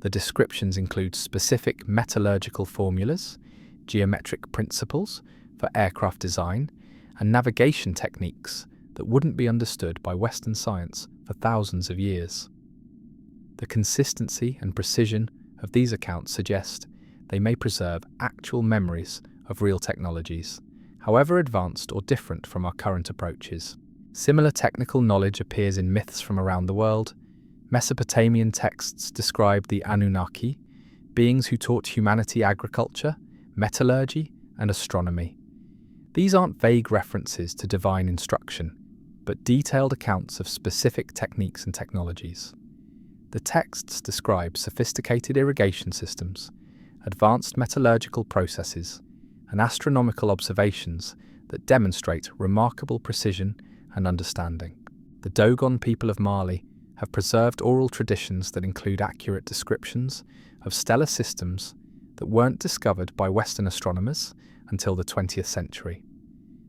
The descriptions include specific metallurgical formulas, geometric principles for aircraft design, and navigation techniques that wouldn't be understood by Western science for thousands of years. The consistency and precision of these accounts suggest they may preserve actual memories of real technologies, however advanced or different from our current approaches. Similar technical knowledge appears in myths from around the world. Mesopotamian texts describe the Anunnaki, beings who taught humanity agriculture, metallurgy, and astronomy. These aren't vague references to divine instruction, but detailed accounts of specific techniques and technologies. The texts describe sophisticated irrigation systems, advanced metallurgical processes, and astronomical observations that demonstrate remarkable precision and understanding. The Dogon people of Mali have preserved oral traditions that include accurate descriptions of stellar systems that weren't discovered by Western astronomers until the 20th century.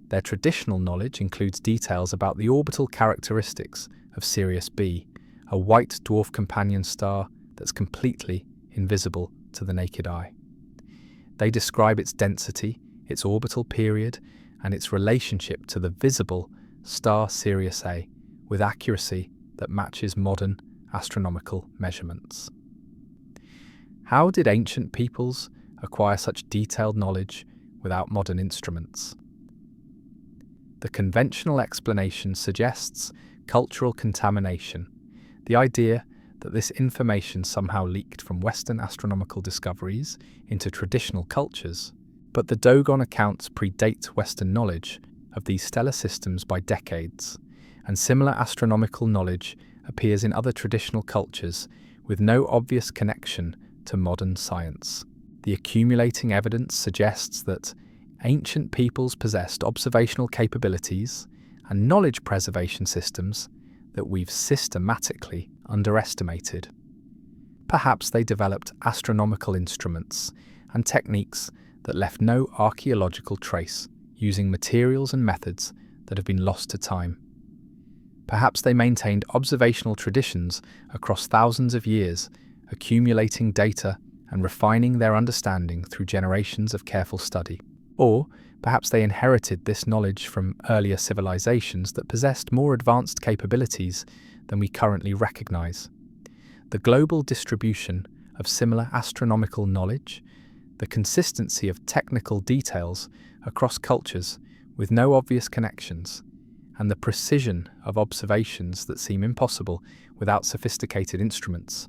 Their traditional knowledge includes details about the orbital characteristics of Sirius B, a white dwarf companion star that's completely invisible to the naked eye. They describe its density, its orbital period, and its relationship to the visible star Sirius A with accuracy that matches modern astronomical measurements. How did ancient peoples acquire such detailed knowledge without modern instruments? The conventional explanation suggests cultural contamination, the idea that this information somehow leaked from Western astronomical discoveries into traditional cultures. But the Dogon accounts predate Western knowledge of these stellar systems by decades, and similar astronomical knowledge appears in other traditional cultures with no obvious connection to modern science. The accumulating evidence suggests that ancient peoples possessed observational capabilities and knowledge preservation systems that we've systematically underestimated. Perhaps they developed astronomical instruments and techniques that left no archaeological trace, using materials and methods that have been lost to time. Perhaps they maintained observational traditions across thousands of years, accumulating data and refining their understanding through generations of careful study. Or perhaps they inherited this knowledge from earlier civilizations that possessed more advanced capabilities than we currently recognize. The global distribution of similar astronomical knowledge, the consistency of technical details across cultures with no obvious connections, and the precision of observations that seem impossible without sophisticated instruments,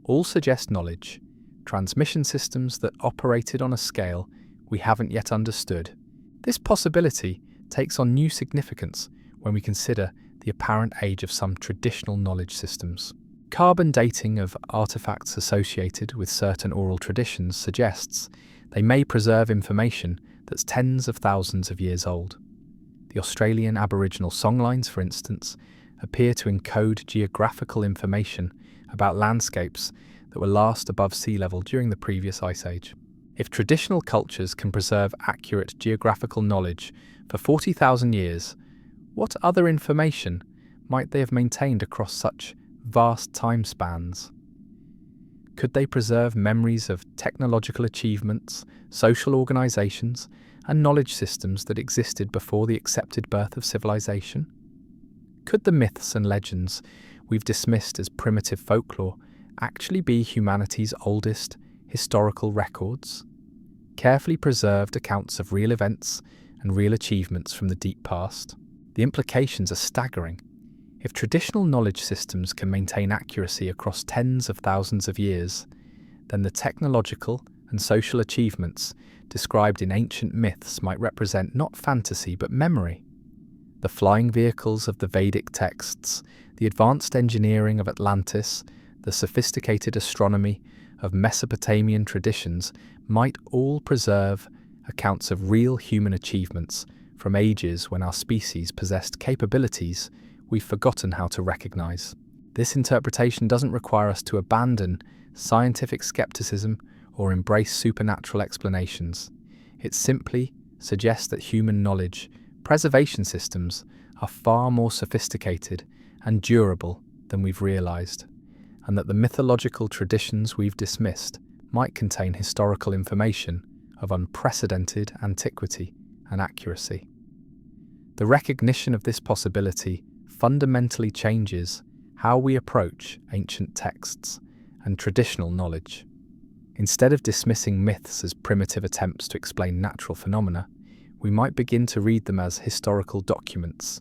all suggest knowledge, transmission systems that operated on a scale we haven't yet understood. This possibility takes on new significance when we consider the apparent age of some traditional knowledge systems. Carbon dating of artifacts associated with certain oral traditions suggests they may preserve information that's tens of thousands of years old. The Australian Aboriginal songlines, for instance, appear to encode geographical information about landscapes that were last above sea level during the previous ice age. If traditional cultures can preserve accurate geographical knowledge for 40,000 years, what other information might they have maintained across such vast time spans? Could they preserve memories of technological achievements, social organizations, and knowledge systems that existed before the accepted birth of civilization? Could the myths and legends we've dismissed as primitive folklore actually be humanity's oldest historical records? Carefully preserved accounts of real events and real achievements from the deep past? The implications are staggering. If traditional knowledge systems can maintain accuracy across tens of thousands of years, then the technological and social achievements described in ancient myths might represent not fantasy but memory. The flying vehicles of the Vedic texts, the advanced engineering of Atlantis, the sophisticated astronomy of Mesopotamian traditions might all preserve accounts of real human achievements from ages when our species possessed capabilities we've forgotten how to recognize. This interpretation doesn't require us to abandon scientific skepticism or embrace supernatural explanations. It simply suggests that human knowledge preservation systems are far more sophisticated and durable than we've realized, and that the mythological traditions we've dismissed might contain historical information of unprecedented antiquity and accuracy. The recognition of this possibility fundamentally changes how we approach ancient texts and traditional knowledge. Instead of dismissing myths as primitive attempts to explain natural phenomena, we might begin to read them as historical documents,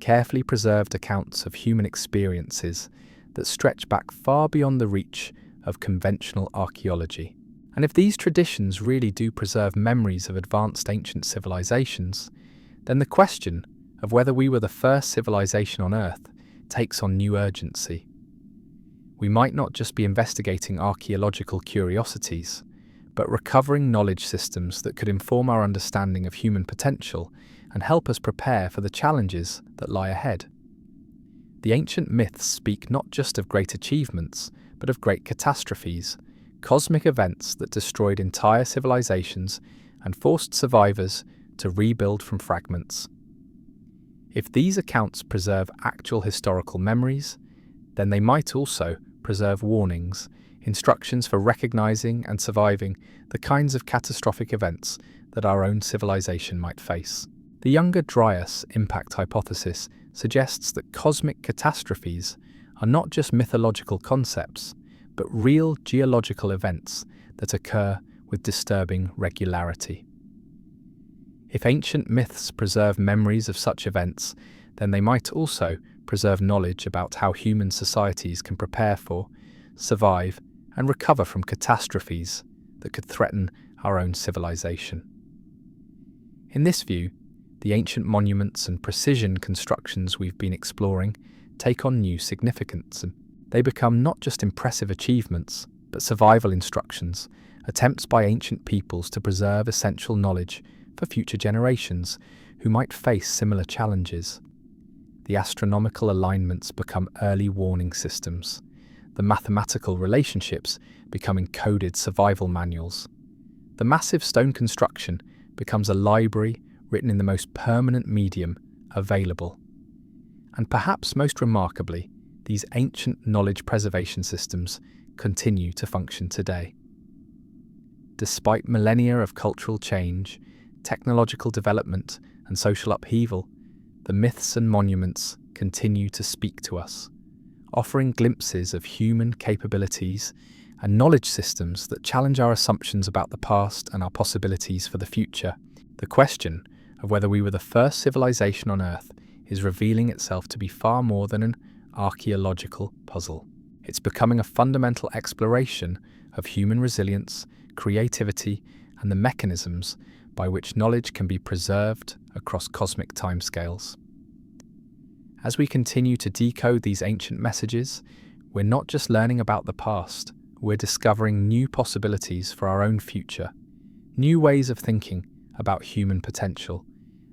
carefully preserved accounts of human experiences that stretch back far beyond the reach of conventional archaeology. And if these traditions really do preserve memories of advanced ancient civilizations, then the question of whether we were the first civilization on Earth takes on new urgency. We might not just be investigating archaeological curiosities, but recovering knowledge systems that could inform our understanding of human potential and help us prepare for the challenges that lie ahead. The ancient myths speak not just of great achievements, but of great catastrophes, cosmic events that destroyed entire civilizations and forced survivors to rebuild from fragments. If these accounts preserve actual historical memories, then they might also preserve warnings, instructions for recognizing and surviving the kinds of catastrophic events that our own civilization might face. The Younger Dryas impact hypothesis suggests that cosmic catastrophes are not just mythological concepts, but real geological events that occur with disturbing regularity. If ancient myths preserve memories of such events, then they might also preserve knowledge about how human societies can prepare for, survive, and recover from catastrophes that could threaten our own civilization. In this view, the ancient monuments and precision constructions we've been exploring take on new significance, and they become not just impressive achievements, but survival instructions, attempts by ancient peoples to preserve essential knowledge for future generations who might face similar challenges. The astronomical alignments become early warning systems, the mathematical relationships become encoded survival manuals. The massive stone construction becomes a library written in the most permanent medium available. And perhaps most remarkably, these ancient knowledge preservation systems continue to function today. Despite millennia of cultural change, technological development, and social upheaval, the myths and monuments continue to speak to us, offering glimpses of human capabilities and knowledge systems that challenge our assumptions about the past and our possibilities for the future. The question of whether we were the first civilization on Earth is revealing itself to be far more than an archaeological puzzle. It's becoming a fundamental exploration of human resilience, creativity, and the mechanisms by which knowledge can be preserved across cosmic timescales. As we continue to decode these ancient messages, we're not just learning about the past, we're discovering new possibilities for our own future, new ways of thinking about human potential,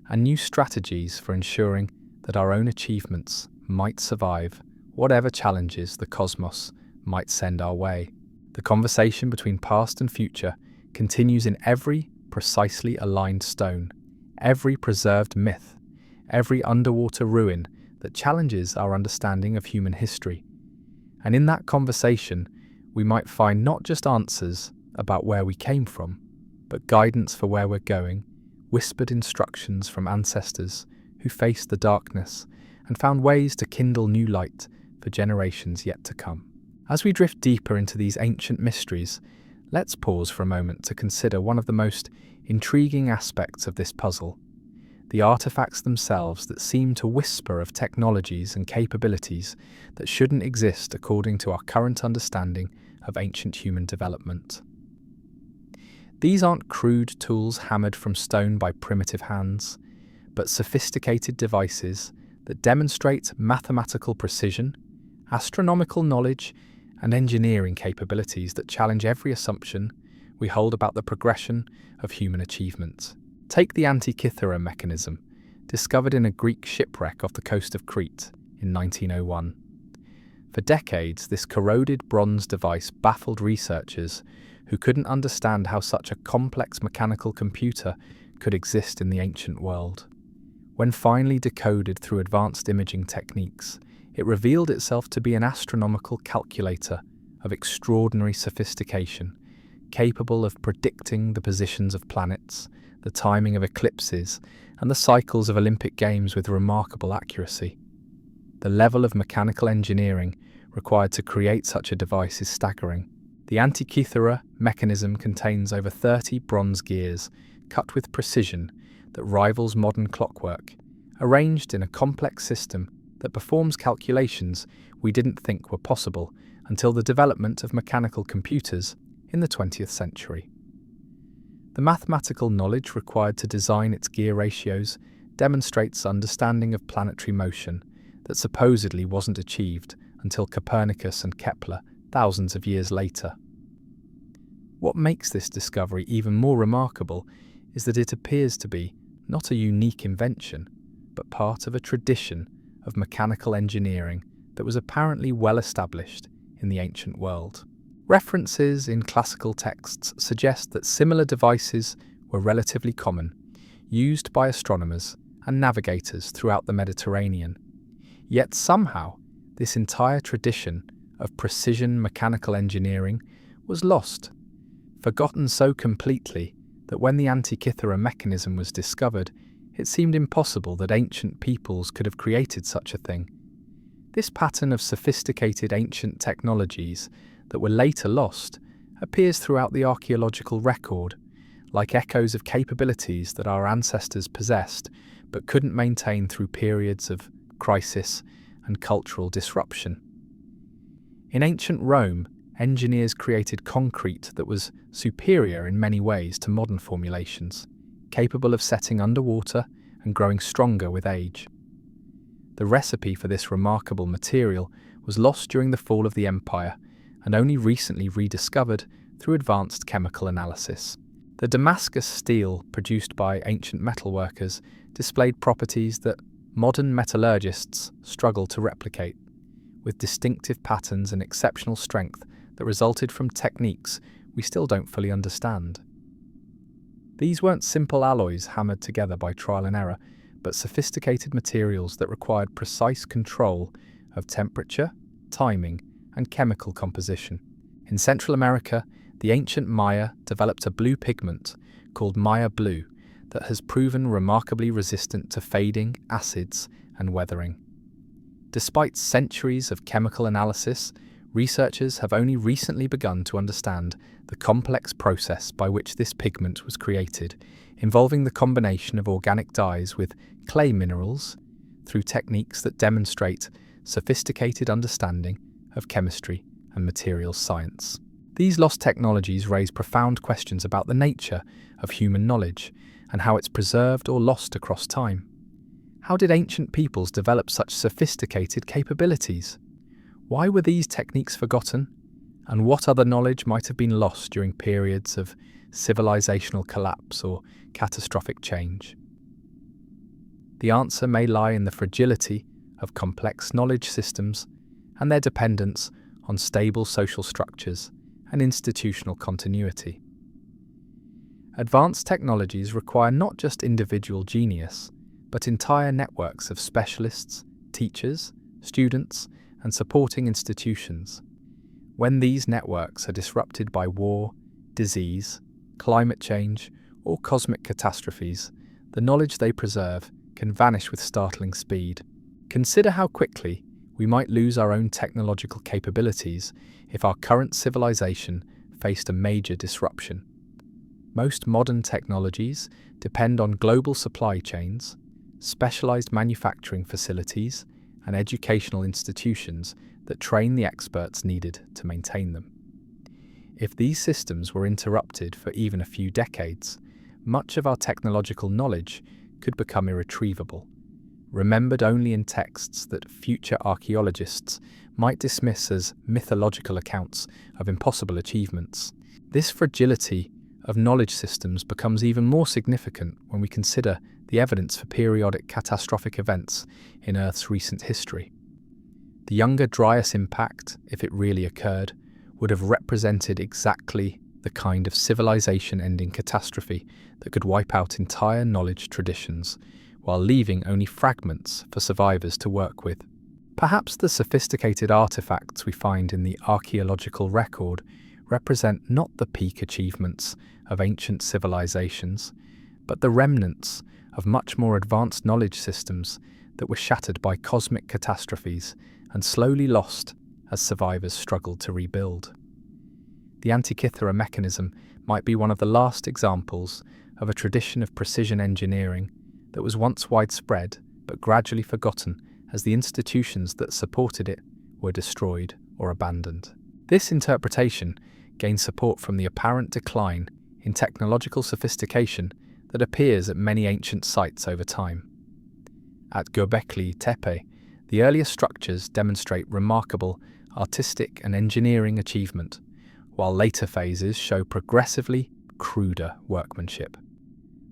and new strategies for ensuring that our own achievements might survive whatever challenges the cosmos might send our way. The conversation between past and future continues in every precisely aligned stone, every preserved myth, every underwater ruin that challenges our understanding of human history. And in that conversation, we might find not just answers about where we came from, but guidance for where we're going, whispered instructions from ancestors who faced the darkness and found ways to kindle new light for generations yet to come. As we drift deeper into these ancient mysteries, let's pause for a moment to consider one of the most intriguing aspects of this puzzle: the artifacts themselves that seem to whisper of technologies and capabilities that shouldn't exist according to our current understanding of ancient human development. These aren't crude tools hammered from stone by primitive hands, but sophisticated devices that demonstrate mathematical precision, astronomical knowledge, and engineering capabilities that challenge every assumption we hold about the progression of human achievement. Take the Antikythera mechanism, discovered in a Greek shipwreck off the coast of Crete in 1901. For decades, this corroded bronze device baffled researchers who couldn't understand how such a complex mechanical computer could exist in the ancient world. When finally decoded through advanced imaging techniques, it revealed itself to be an astronomical calculator of extraordinary sophistication, capable of predicting the positions of planets, the timing of eclipses, and the cycles of Olympic Games with remarkable accuracy. The level of mechanical engineering required to create such a device is staggering. The Antikythera mechanism contains over 30 bronze gears, cut with precision that rivals modern clockwork, arranged in a complex system that performs calculations we didn't think were possible until the development of mechanical computers in the 20th century. The mathematical knowledge required to design its gear ratios demonstrates understanding of planetary motion that supposedly wasn't achieved until Copernicus and Kepler thousands of years later. What makes this discovery even more remarkable is that it appears to be not a unique invention, but part of a tradition of mechanical engineering that was apparently well established in the ancient world. References in classical texts suggest that similar devices were relatively common, used by astronomers and navigators throughout the Mediterranean. Yet somehow, this entire tradition of precision mechanical engineering was lost, forgotten so completely that when the Antikythera mechanism was discovered, it seemed impossible that ancient peoples could have created such a thing. This pattern of sophisticated ancient technologies that were later lost appears throughout the archaeological record, like echoes of capabilities that our ancestors possessed but couldn't maintain through periods of crisis and cultural disruption. In ancient Rome, engineers created concrete that was superior in many ways to modern formulations, capable of setting underwater and growing stronger with age. The recipe for this remarkable material was lost during the fall of the empire and only recently rediscovered through advanced chemical analysis. The Damascus steel produced by ancient metalworkers displayed properties that modern metallurgists struggle to replicate, with distinctive patterns and exceptional strength that resulted from techniques we still don't fully understand. These weren't simple alloys hammered together by trial and error, but sophisticated materials that required precise control of temperature, timing, and chemical composition. In Central America, the ancient Maya developed a blue pigment called Maya blue that has proven remarkably resistant to fading, acids, and weathering. Despite centuries of chemical analysis, researchers have only recently begun to understand the complex process by which this pigment was created, involving the combination of organic dyes with clay minerals through techniques that demonstrate sophisticated understanding of chemistry and materials science. These lost technologies raise profound questions about the nature of human knowledge and how it's preserved or lost across time. How did ancient peoples develop such sophisticated capabilities? Why were these techniques forgotten? And what other knowledge might have been lost during periods of civilizational collapse or catastrophic change? The answer may lie in the fragility of complex knowledge systems and their dependence on stable social structures and institutional continuity. Advanced technologies require not just individual genius, but entire networks of specialists, teachers, students, and supporting institutions. When these networks are disrupted by war, disease, climate change, or cosmic catastrophes, the knowledge they preserve can vanish with startling speed. Consider how quickly we might lose our own technological capabilities if our current civilization faced a major disruption. Most modern technologies depend on global supply chains, specialized manufacturing facilities, and educational institutions that train the experts needed to maintain them. If these systems were interrupted for even a few decades, much of our technological knowledge could become irretrievable, remembered only in texts that future archaeologists might dismiss as mythological accounts of impossible achievements. This fragility of knowledge systems becomes even more significant when we consider the evidence for periodic catastrophic events in Earth's recent history. The Younger Dryas impact, if it really occurred, would have represented exactly the kind of civilization-ending catastrophe that could wipe out entire knowledge traditions, while leaving only fragments for survivors to work with. Perhaps the sophisticated artifacts we find in the archaeological record represent not the peak achievements of ancient civilizations, but the remnants of much more advanced knowledge systems that were shattered by cosmic catastrophes and slowly lost as survivors struggled to rebuild. The Antikythera mechanism might be one of the last examples of a tradition of precision engineering that was once widespread but gradually forgotten as the institutions that supported it were destroyed or abandoned. This interpretation gains support from the apparent decline in technological sophistication that appears at many ancient sites over time. At Göbekli Tepe, the earliest structures demonstrate remarkable artistic and engineering achievement, while later phases show progressively cruder workmanship.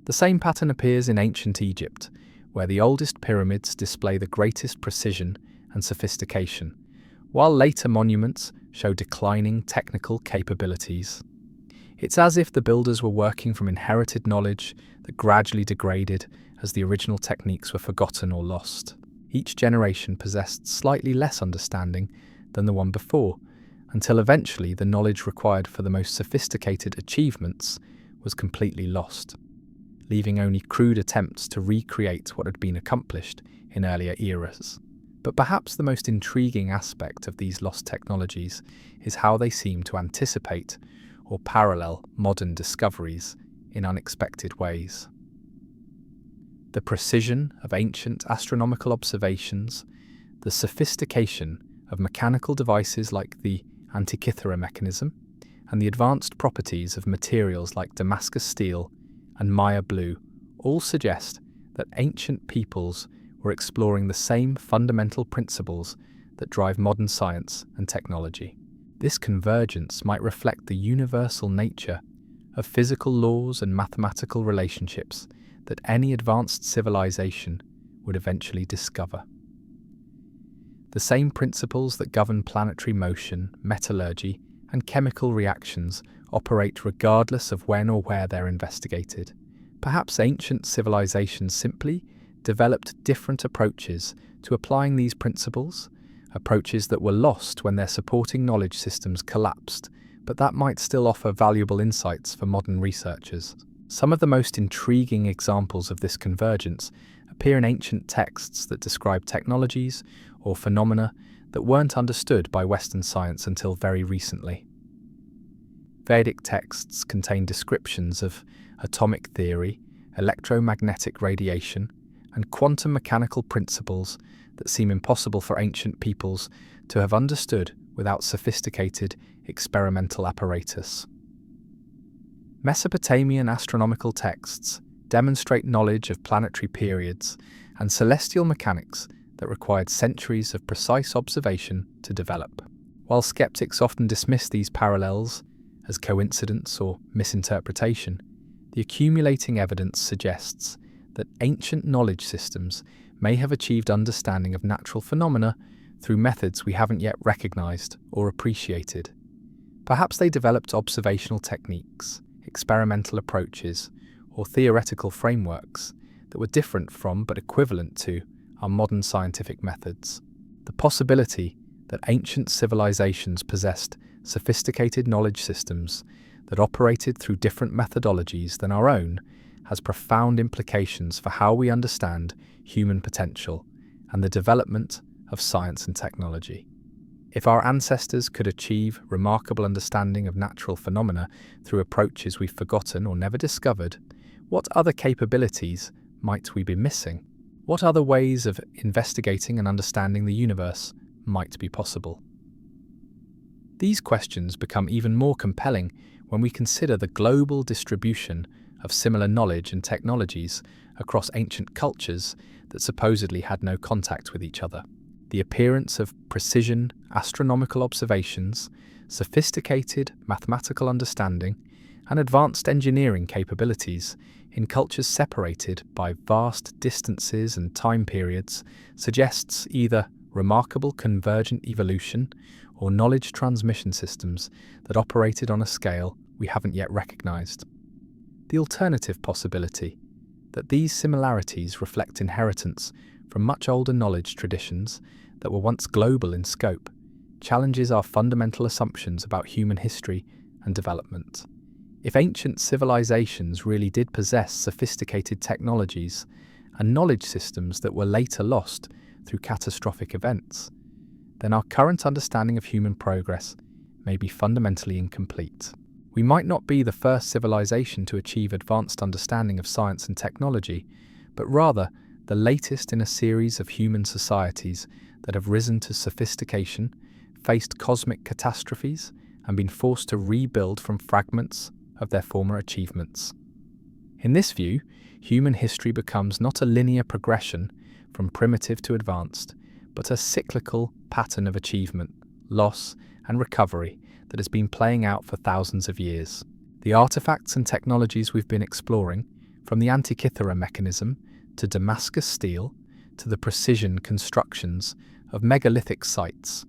The same pattern appears in ancient Egypt, where the oldest pyramids display the greatest precision and sophistication, while later monuments show declining technical capabilities. It's as if the builders were working from inherited knowledge that gradually degraded as the original techniques were forgotten or lost. Each generation possessed slightly less understanding than the one before, until eventually the knowledge required for the most sophisticated achievements was completely lost, leaving only crude attempts to recreate what had been accomplished in earlier eras. But perhaps the most intriguing aspect of these lost technologies is how they seem to anticipate or parallel modern discoveries in unexpected ways. The precision of ancient astronomical observations, the sophistication of mechanical devices like the Antikythera mechanism, and the advanced properties of materials like Damascus steel and Maya blue all suggest that ancient peoples were exploring the same fundamental principles that drive modern science and technology. This convergence might reflect the universal nature of physical laws and mathematical relationships that any advanced civilization would eventually discover. The same principles that govern planetary motion, metallurgy, and chemical reactions operate regardless of when or where they're investigated. Perhaps ancient civilizations simply developed different approaches to applying these principles, approaches that were lost when their supporting knowledge systems collapsed, but that might still offer valuable insights for modern researchers. Some of the most intriguing examples of this convergence appear in ancient texts that describe technologies or phenomena that weren't understood by Western science until very recently. Vedic texts contain descriptions of atomic theory, electromagnetic radiation, and quantum mechanical principles that seem impossible for ancient peoples to have understood without sophisticated experimental apparatus. Mesopotamian astronomical texts demonstrate knowledge of planetary periods and celestial mechanics that required centuries of precise observation to develop. While skeptics often dismiss these parallels as coincidence or misinterpretation, the accumulating evidence suggests that ancient knowledge systems may have achieved understanding of natural phenomena through methods we haven't yet recognized or appreciated. Perhaps they developed observational techniques, experimental approaches, or theoretical frameworks that were different from but equivalent to our modern scientific methods. The possibility that ancient civilizations possessed sophisticated knowledge systems that operated through different methodologies than our own has profound implications for how we understand human potential and the development of science and technology. If our ancestors could achieve remarkable understanding of natural phenomena through approaches we've forgotten or never discovered, what other capabilities might we be missing? What other ways of investigating and understanding the universe might be possible? These questions become even more compelling when we consider the global distribution of similar knowledge and technologies across ancient cultures that supposedly had no contact with each other. The appearance of precision astronomical observations, sophisticated mathematical understanding, and advanced engineering capabilities in cultures separated by vast distances and time periods suggests either remarkable convergent evolution or knowledge transmission systems that operated on a scale we haven't yet recognized. The alternative possibility, that these similarities reflect inheritance from much older knowledge traditions that were once global in scope, challenges our fundamental assumptions about human history and development. If ancient civilizations really did possess sophisticated technologies and knowledge systems that were later lost through catastrophic events, then our current understanding of human progress may be fundamentally incomplete. We might not be the first civilization to achieve advanced understanding of science and technology, but rather the latest in a series of human societies that have risen to sophistication, faced cosmic catastrophes, and been forced to rebuild from fragments of their former achievements. In this view, human history becomes not a linear progression from primitive to advanced, but a cyclical pattern of achievement, loss, and recovery that has been playing out for thousands of years. The artifacts and technologies we've been exploring, from the Antikythera mechanism to Damascus steel to the precision constructions of megalithic sites,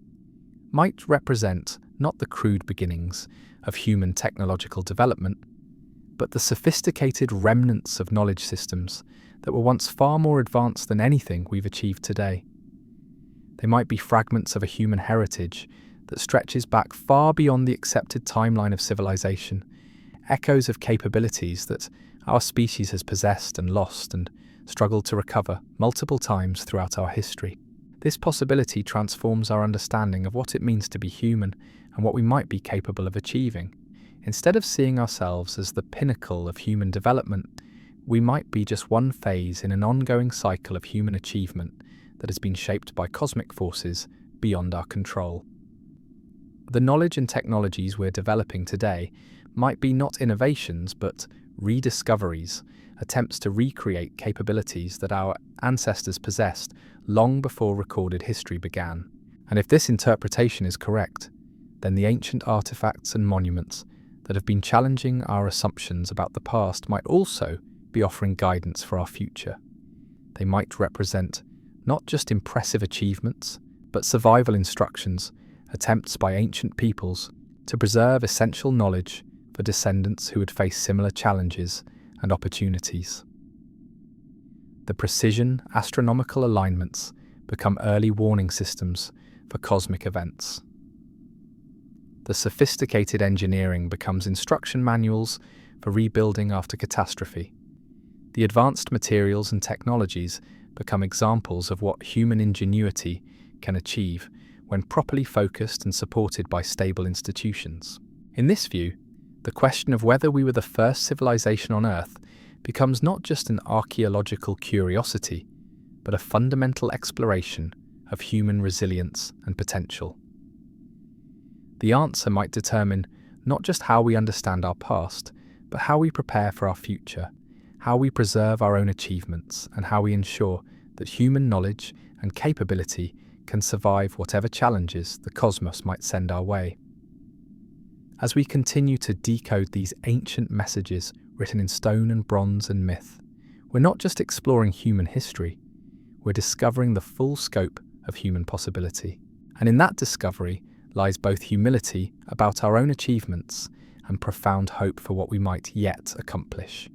might represent not the crude beginnings of human technological development, but the sophisticated remnants of knowledge systems that were once far more advanced than anything we've achieved today. They might be fragments of a human heritage that stretches back far beyond the accepted timeline of civilization, echoes of capabilities that our species has possessed and lost and struggled to recover multiple times throughout our history. This possibility transforms our understanding of what it means to be human and what we might be capable of achieving. Instead of seeing ourselves as the pinnacle of human development, we might be just one phase in an ongoing cycle of human achievement that has been shaped by cosmic forces beyond our control. The knowledge and technologies we're developing today might be not innovations but rediscoveries, attempts to recreate capabilities that our ancestors possessed long before recorded history began. And if this interpretation is correct, then the ancient artifacts and monuments that have been challenging our assumptions about the past might also be offering guidance for our future. They might represent not just impressive achievements, but survival instructions, attempts by ancient peoples to preserve essential knowledge for descendants who would face similar challenges and opportunities. The precision astronomical alignments become early warning systems for cosmic events. The sophisticated engineering becomes instruction manuals for rebuilding after catastrophe. The advanced materials and technologies become examples of what human ingenuity can achieve when properly focused and supported by stable institutions. In this view, the question of whether we were the first civilization on Earth becomes not just an archaeological curiosity, but a fundamental exploration of human resilience and potential. The answer might determine not just how we understand our past, but how we prepare for our future, how we preserve our own achievements, and how we ensure that human knowledge and capability can survive whatever challenges the cosmos might send our way. As we continue to decode these ancient messages written in stone and bronze and myth, we're not just exploring human history, we're discovering the full scope of human possibility. And in that discovery lies both humility about our own achievements and profound hope for what we might yet accomplish,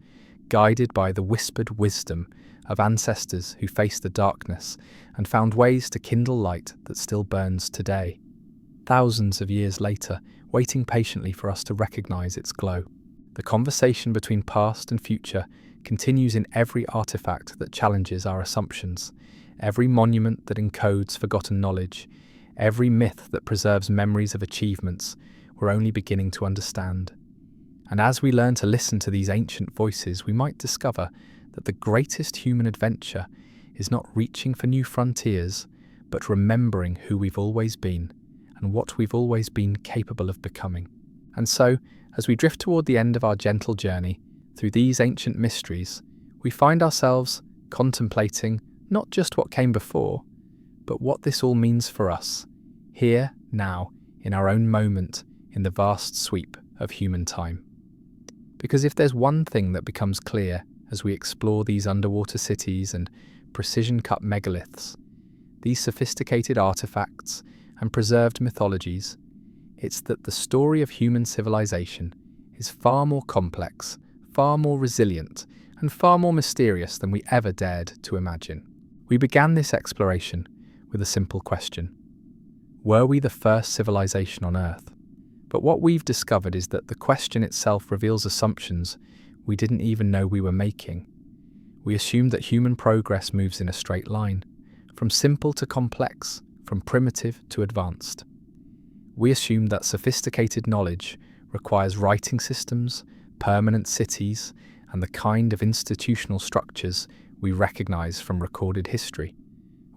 guided by the whispered wisdom of ancestors who faced the darkness and found ways to kindle light that still burns today, thousands of years later, waiting patiently for us to recognize its glow. The conversation between past and future continues in every artifact that challenges our assumptions, every monument that encodes forgotten knowledge, every myth that preserves memories of achievements we're only beginning to understand. And as we learn to listen to these ancient voices, we might discover that the greatest human adventure is not reaching for new frontiers, but remembering who we've always been and what we've always been capable of becoming. And so, as we drift toward the end of our gentle journey, Through these ancient mysteries, we find ourselves contemplating not just what came before, but what this all means for us, here, now, in our own moment, in the vast sweep of human time. Because if there's one thing that becomes clear as we explore these underwater cities and precision-cut megaliths, these sophisticated artifacts and preserved mythologies, it's that the story of human civilization is far more complex, far more resilient, and far more mysterious than we ever dared to imagine. We began this exploration with a simple question. Were we the first civilization on Earth? But what we've discovered is that the question itself reveals assumptions we didn't even know we were making. We assumed that human progress moves in a straight line, from simple to complex, from primitive to advanced. We assumed that sophisticated knowledge requires writing systems, permanent cities, and the kind of institutional structures we recognize from recorded history.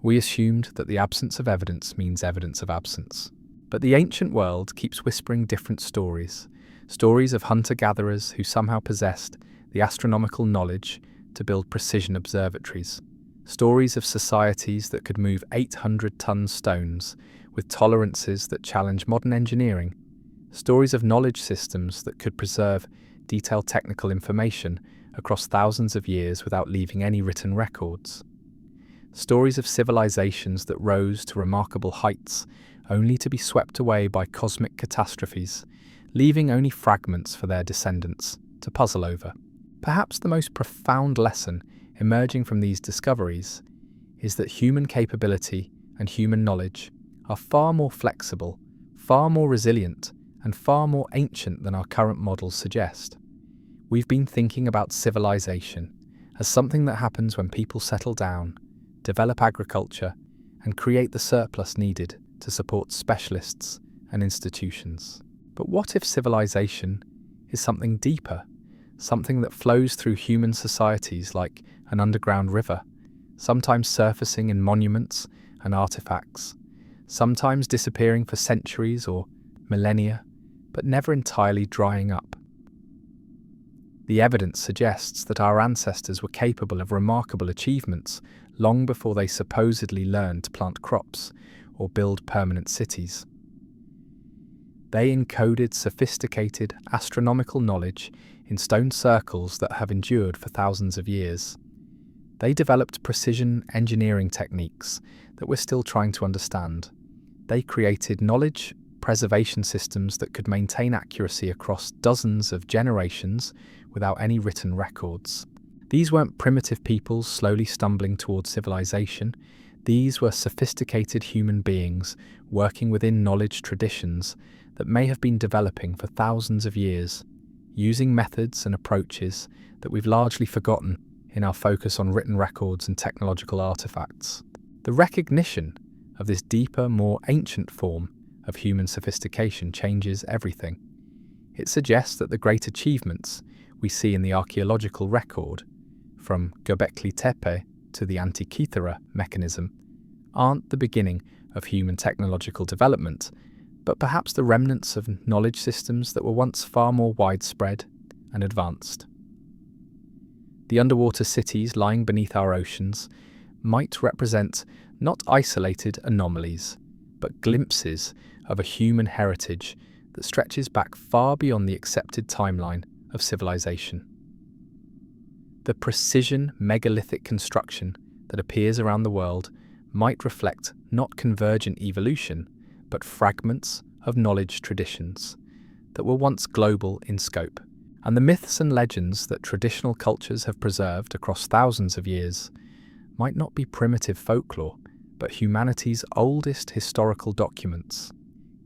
We assumed that the absence of evidence means evidence of absence. But the ancient world keeps whispering different stories. Stories of hunter-gatherers who somehow possessed the astronomical knowledge to build precision observatories. Stories of societies that could move 800-ton stones with tolerances that challenge modern engineering. Stories of knowledge systems that could preserve detailed technical information across thousands of years without leaving any written records. Stories of civilizations that rose to remarkable heights only to be swept away by cosmic catastrophes, leaving only fragments for their descendants to puzzle over. Perhaps the most profound lesson emerging from these discoveries is that human capability and human knowledge are far more flexible, far more resilient, and far more ancient than our current models suggest. We've been thinking about civilization as something that happens when people settle down, develop agriculture, and create the surplus needed to support specialists and institutions. But what if civilization is something deeper, something that flows through human societies like an underground river, sometimes surfacing in monuments and artifacts, sometimes disappearing for centuries or millennia, but never entirely drying up? The evidence suggests that our ancestors were capable of remarkable achievements long before they supposedly learned to plant crops or build permanent cities. They encoded sophisticated astronomical knowledge in stone circles that have endured for thousands of years. They developed precision engineering techniques that we're still trying to understand. They created knowledge preservation systems that could maintain accuracy across dozens of generations without any written records. These weren't primitive peoples slowly stumbling towards civilization. These were sophisticated human beings working within knowledge traditions that may have been developing for thousands of years, using methods and approaches that we've largely forgotten in our focus on written records and technological artifacts. The recognition of this deeper, more ancient form of human sophistication changes everything. It suggests that the great achievements we see in the archaeological record, from Göbekli Tepe to the Antikythera mechanism, aren't the beginning of human technological development, but perhaps the remnants of knowledge systems that were once far more widespread and advanced. The underwater cities lying beneath our oceans might represent not isolated anomalies, but glimpses of a human heritage that stretches back far beyond the accepted timeline of civilization. The precision megalithic construction that appears around the world might reflect not convergent evolution, but fragments of knowledge traditions that were once global in scope. And the myths and legends that traditional cultures have preserved across thousands of years might not be primitive folklore, but humanity's oldest historical documents,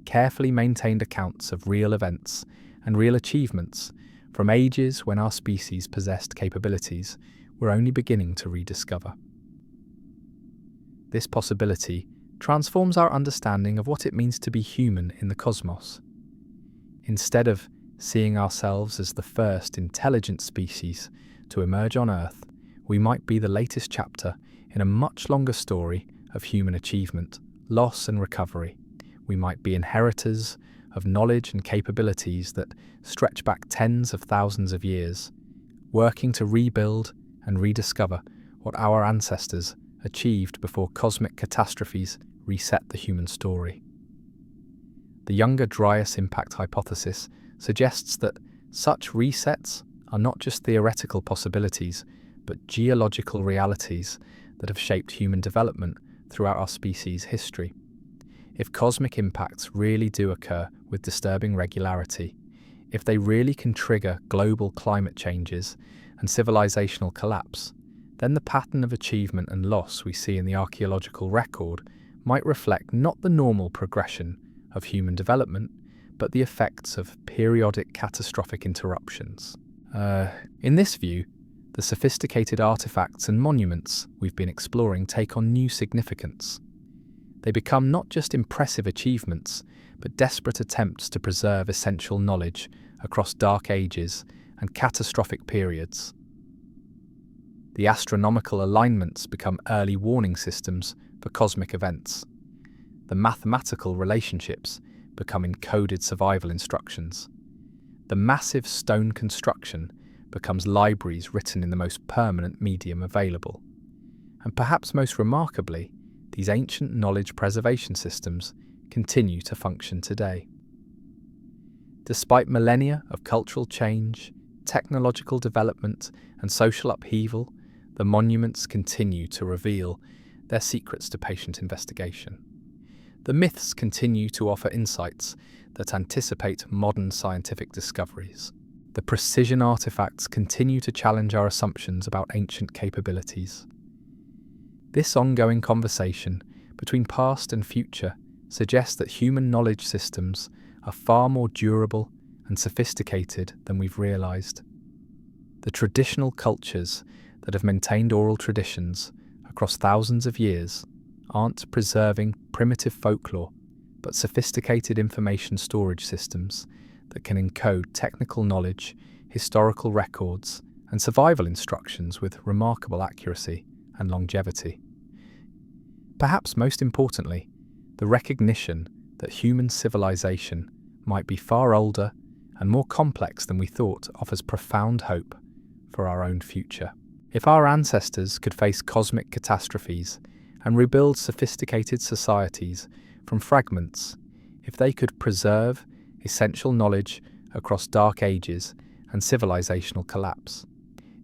carefully maintained accounts of real events and real achievements from ages when our species possessed capabilities we're only beginning to rediscover. This possibility transforms our understanding of what it means to be human in the cosmos. Instead of seeing ourselves as the first intelligent species to emerge on Earth, we might be the latest chapter in a much longer story of human achievement, loss and recovery. We might be inheritors of knowledge and capabilities that stretch back tens of thousands of years, working to rebuild and rediscover what our ancestors achieved before cosmic catastrophes reset the human story. The Younger Dryas impact hypothesis suggests that such resets are not just theoretical possibilities, but geological realities that have shaped human development throughout our species' history. If cosmic impacts really do occur with disturbing regularity, if they really can trigger global climate changes and civilizational collapse, then the pattern of achievement and loss we see in the archaeological record might reflect not the normal progression of human development, but the effects of periodic catastrophic interruptions. In this view, the sophisticated artifacts and monuments we've been exploring take on new significance. They become not just impressive achievements, but desperate attempts to preserve essential knowledge across dark ages and catastrophic periods. The astronomical alignments become early warning systems for cosmic events. The mathematical relationships become encoded survival instructions. The massive stone construction becomes libraries written in the most permanent medium available. And perhaps most remarkably, these ancient knowledge preservation systems continue to function today. Despite millennia of cultural change, technological development, and social upheaval, the monuments continue to reveal their secrets to patient investigation. The myths continue to offer insights that anticipate modern scientific discoveries. The precision artifacts continue to challenge our assumptions about ancient capabilities. This ongoing conversation between past and future suggests that human knowledge systems are far more durable and sophisticated than we've realized. The traditional cultures that have maintained oral traditions across thousands of years aren't preserving primitive folklore, but sophisticated information storage systems that can encode technical knowledge, historical records, and survival instructions with remarkable accuracy and longevity. Perhaps most importantly, the recognition that human civilization might be far older and more complex than we thought offers profound hope for our own future. If our ancestors could face cosmic catastrophes and rebuild sophisticated societies from fragments, if they could preserve essential knowledge across dark ages and civilizational collapse,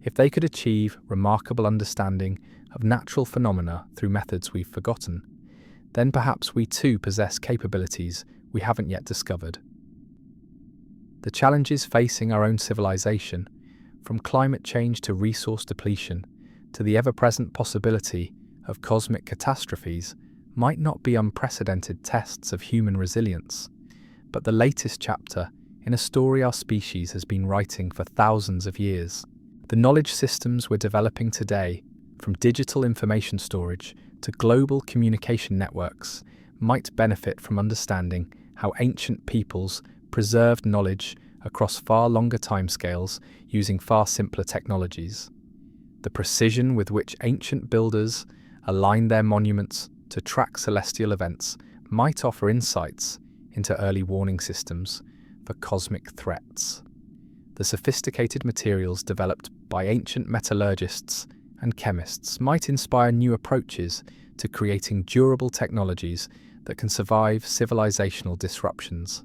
if they could achieve remarkable understanding of natural phenomena through methods we've forgotten, then perhaps we too possess capabilities we haven't yet discovered. The challenges facing our own civilization, from climate change to resource depletion to the ever-present possibility of cosmic catastrophes, might not be unprecedented tests of human resilience, but the latest chapter in a story our species has been writing for thousands of years. The knowledge systems we're developing today, from digital information storage to global communication networks, might benefit from understanding how ancient peoples preserved knowledge across far longer timescales using far simpler technologies. The precision with which ancient builders aligned their monuments to track celestial events might offer insights into early warning systems for cosmic threats. The sophisticated materials developed by ancient metallurgists and chemists might inspire new approaches to creating durable technologies that can survive civilizational disruptions.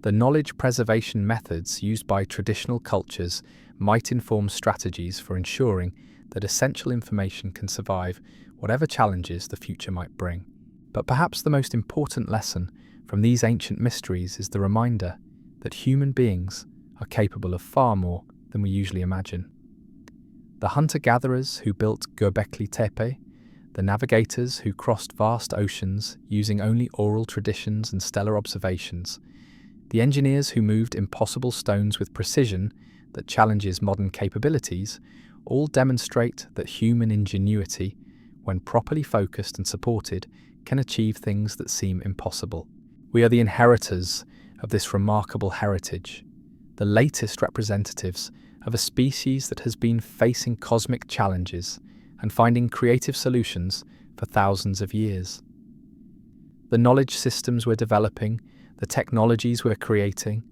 The knowledge preservation methods used by traditional cultures might inform strategies for ensuring that essential information can survive whatever challenges the future might bring. But perhaps the most important lesson from these ancient mysteries is the reminder that human beings are capable of far more than we usually imagine. The hunter-gatherers who built Göbekli Tepe, the navigators who crossed vast oceans using only oral traditions and stellar observations, the engineers who moved impossible stones with precision that challenges modern capabilities, all demonstrate that human ingenuity, when properly focused and supported, can achieve things that seem impossible. We are the inheritors of this remarkable heritage, the latest representatives of a species that has been facing cosmic challenges and finding creative solutions for thousands of years. The knowledge systems we're developing, the technologies we're creating,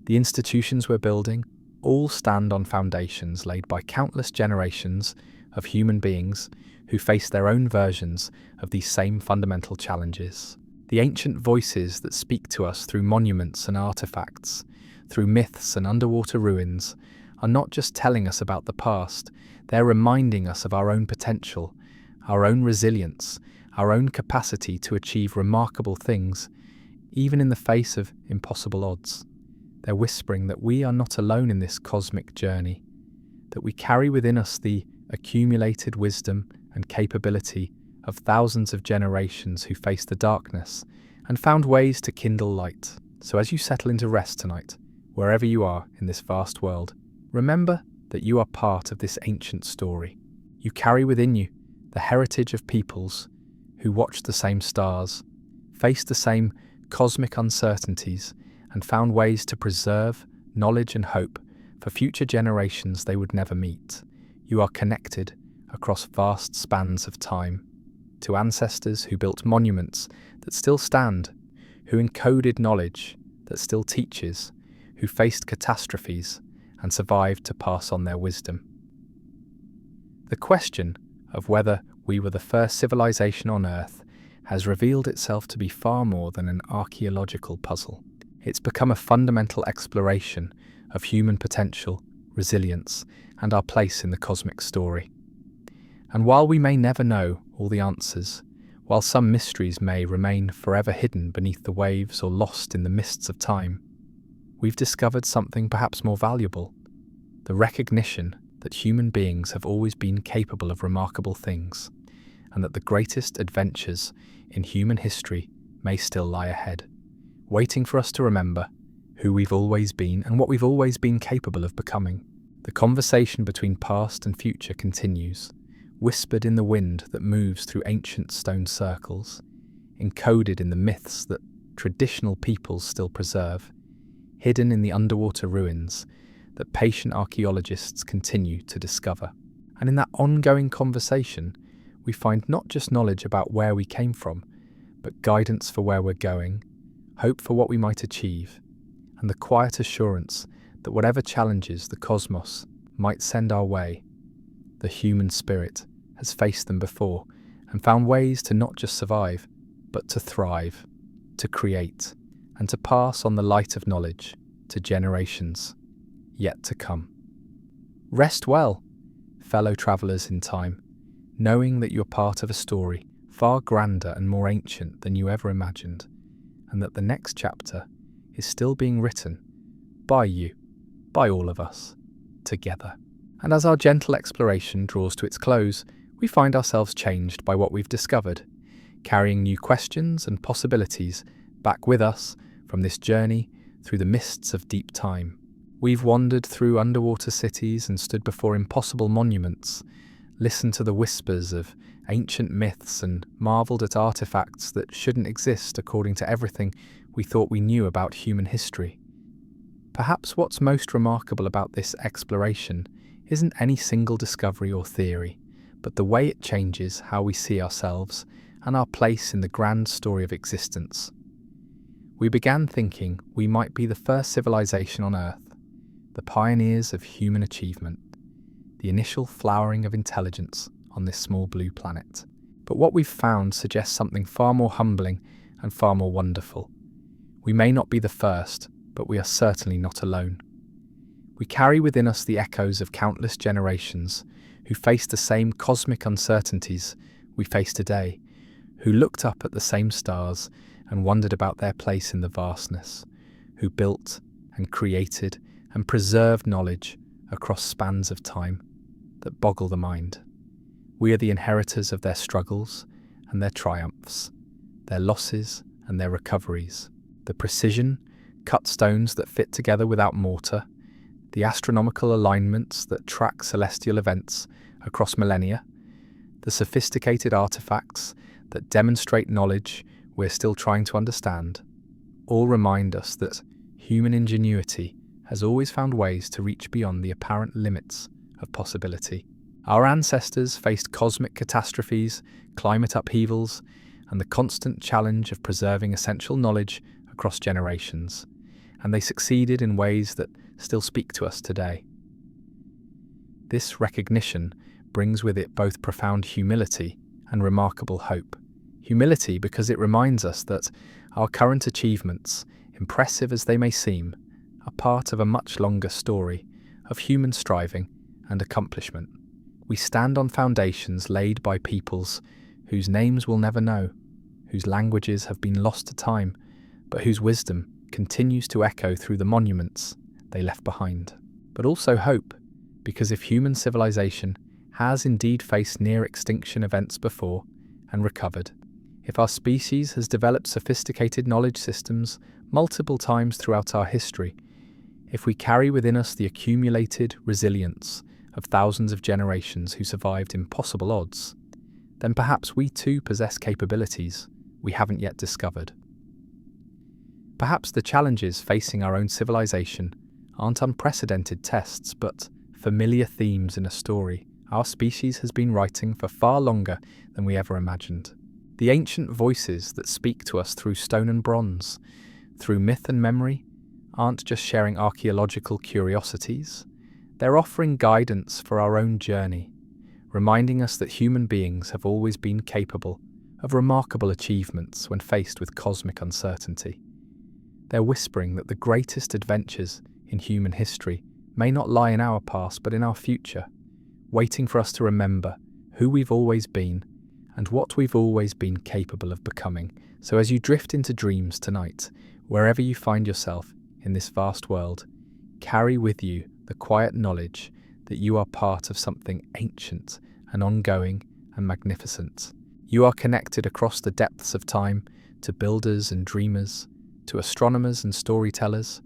the institutions we're building, all stand on foundations laid by countless generations of human beings who face their own versions of these same fundamental challenges. The ancient voices that speak to us through monuments and artifacts, through myths and underwater ruins, are not just telling us about the past, they're reminding us of our own potential, our own resilience, our own capacity to achieve remarkable things, even in the face of impossible odds. They're whispering that we are not alone in this cosmic journey, that we carry within us the accumulated wisdom and capability of thousands of generations who faced the darkness and found ways to kindle light. So as you settle into rest tonight, wherever you are in this vast world, remember that you are part of this ancient story. You carry within you the heritage of peoples who watched the same stars, faced the same cosmic uncertainties, and found ways to preserve knowledge and hope for future generations they would never meet. You are connected across vast spans of time to ancestors who built monuments that still stand, who encoded knowledge that still teaches, who faced catastrophes and survived to pass on their wisdom. The question of whether we were the first civilization on Earth has revealed itself to be far more than an archaeological puzzle. It's become a fundamental exploration of human potential, resilience, and our place in the cosmic story. And while we may never know all the answers, while some mysteries may remain forever hidden beneath the waves or lost in the mists of time, we've discovered something perhaps more valuable: the recognition that human beings have always been capable of remarkable things, and that the greatest adventures in human history may still lie ahead, waiting for us to remember who we've always been and what we've always been capable of becoming. The conversation between past and future continues, whispered in the wind that moves through ancient stone circles, encoded in the myths that traditional peoples still preserve, hidden in the underwater ruins that patient archaeologists continue to discover. And in that ongoing conversation, we find not just knowledge about where we came from, but guidance for where we're going, hope for what we might achieve, and the quiet assurance that whatever challenges the cosmos might send our way, the human spirit has faced them before and found ways to not just survive, but to thrive, to create, and to pass on the light of knowledge to generations yet to come. Rest well, fellow travellers in time, knowing that you're part of a story far grander and more ancient than you ever imagined, and that the next chapter is still being written by you, by all of us, together. And as our gentle exploration draws to its close, we find ourselves changed by what we've discovered, carrying new questions and possibilities back with us from this journey through the mists of deep time. We've wandered through underwater cities and stood before impossible monuments, listened to the whispers of ancient myths and marvelled at artifacts that shouldn't exist according to everything we thought we knew about human history. Perhaps what's most remarkable about this exploration isn't any single discovery or theory, but the way it changes how we see ourselves and our place in the grand story of existence. We began thinking we might be the first civilization on Earth, the pioneers of human achievement, the initial flowering of intelligence on this small blue planet. But what we've found suggests something far more humbling and far more wonderful. We may not be the first, but we are certainly not alone. We carry within us the echoes of countless generations who faced the same cosmic uncertainties we face today, who looked up at the same stars and wondered about their place in the vastness, who built and created and preserved knowledge across spans of time that boggle the mind. We are the inheritors of their struggles and their triumphs, their losses and their recoveries, the precision cut stones that fit together without mortar, the astronomical alignments that track celestial events across millennia, the sophisticated artifacts that demonstrate knowledge we're still trying to understand, all remind us that human ingenuity has always found ways to reach beyond the apparent limits of possibility. Our ancestors faced cosmic catastrophes, climate upheavals, and the constant challenge of preserving essential knowledge across generations, and they succeeded in ways that still speak to us today. This recognition brings with it both profound humility and remarkable hope. Humility because it reminds us that our current achievements, impressive as they may seem, are part of a much longer story of human striving and accomplishment. We stand on foundations laid by peoples whose names we'll never know, whose languages have been lost to time, but whose wisdom continues to echo through the monuments they left behind. But also hope, because if human civilization has indeed faced near extinction events before and recovered, if our species has developed sophisticated knowledge systems multiple times throughout our history, if we carry within us the accumulated resilience of thousands of generations who survived impossible odds, then perhaps we too possess capabilities we haven't yet discovered. Perhaps the challenges facing our own civilization aren't unprecedented tests, but familiar themes in a story our species has been writing for far longer than we ever imagined. The ancient voices that speak to us through stone and bronze, through myth and memory, aren't just sharing archaeological curiosities. They're offering guidance for our own journey, reminding us that human beings have always been capable of remarkable achievements when faced with cosmic uncertainty. They're whispering that the greatest adventures in human history may not lie in our past but in our future, waiting for us to remember who we've always been and what we've always been capable of becoming. So as you drift into dreams tonight, wherever you find yourself in this vast world, carry with you the quiet knowledge that you are part of something ancient and ongoing and magnificent. You are connected across the depths of time to builders and dreamers, to astronomers and storytellers,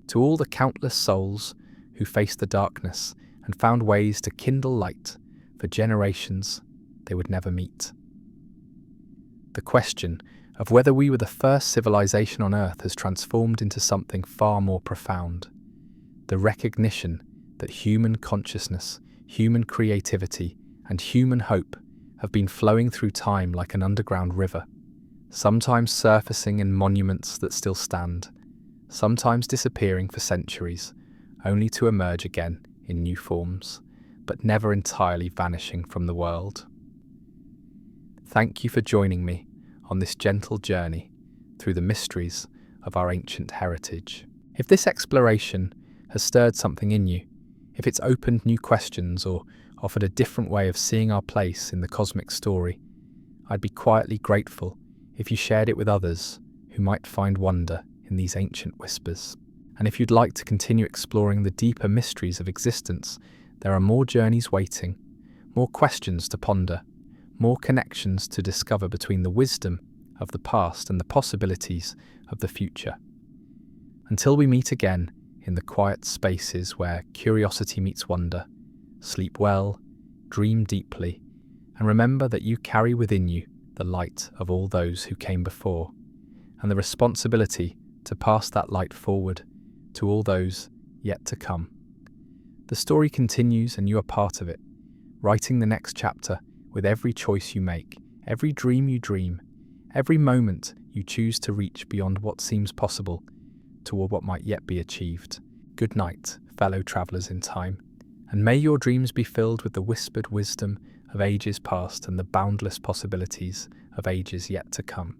to all the countless souls who faced the darkness and found ways to kindle light for generations they would never meet. The question of whether we were the first civilization on Earth has transformed into something far more profound. The recognition that human consciousness, human creativity, and human hope have been flowing through time like an underground river, sometimes surfacing in monuments that still stand, sometimes disappearing for centuries, only to emerge again in new forms, but never entirely vanishing from the world. Thank you for joining me on this gentle journey through the mysteries of our ancient heritage. If this exploration has stirred something in you, if it's opened new questions or offered a different way of seeing our place in the cosmic story, I'd be quietly grateful if you shared it with others who might find wonder in these ancient whispers. And if you'd like to continue exploring the deeper mysteries of existence, there are more journeys waiting, more questions to ponder, more connections to discover between the wisdom of the past and the possibilities of the future. Until we meet again in the quiet spaces where curiosity meets wonder, sleep well, dream deeply, and remember that you carry within you the light of all those who came before, and the responsibility to pass that light forward to all those yet to come. The story continues and you are part of it, writing the next chapter with every choice you make, every dream you dream, every moment you choose to reach beyond what seems possible toward what might yet be achieved. Good night, fellow travellers in time, and may your dreams be filled with the whispered wisdom of ages past and the boundless possibilities of ages yet to come.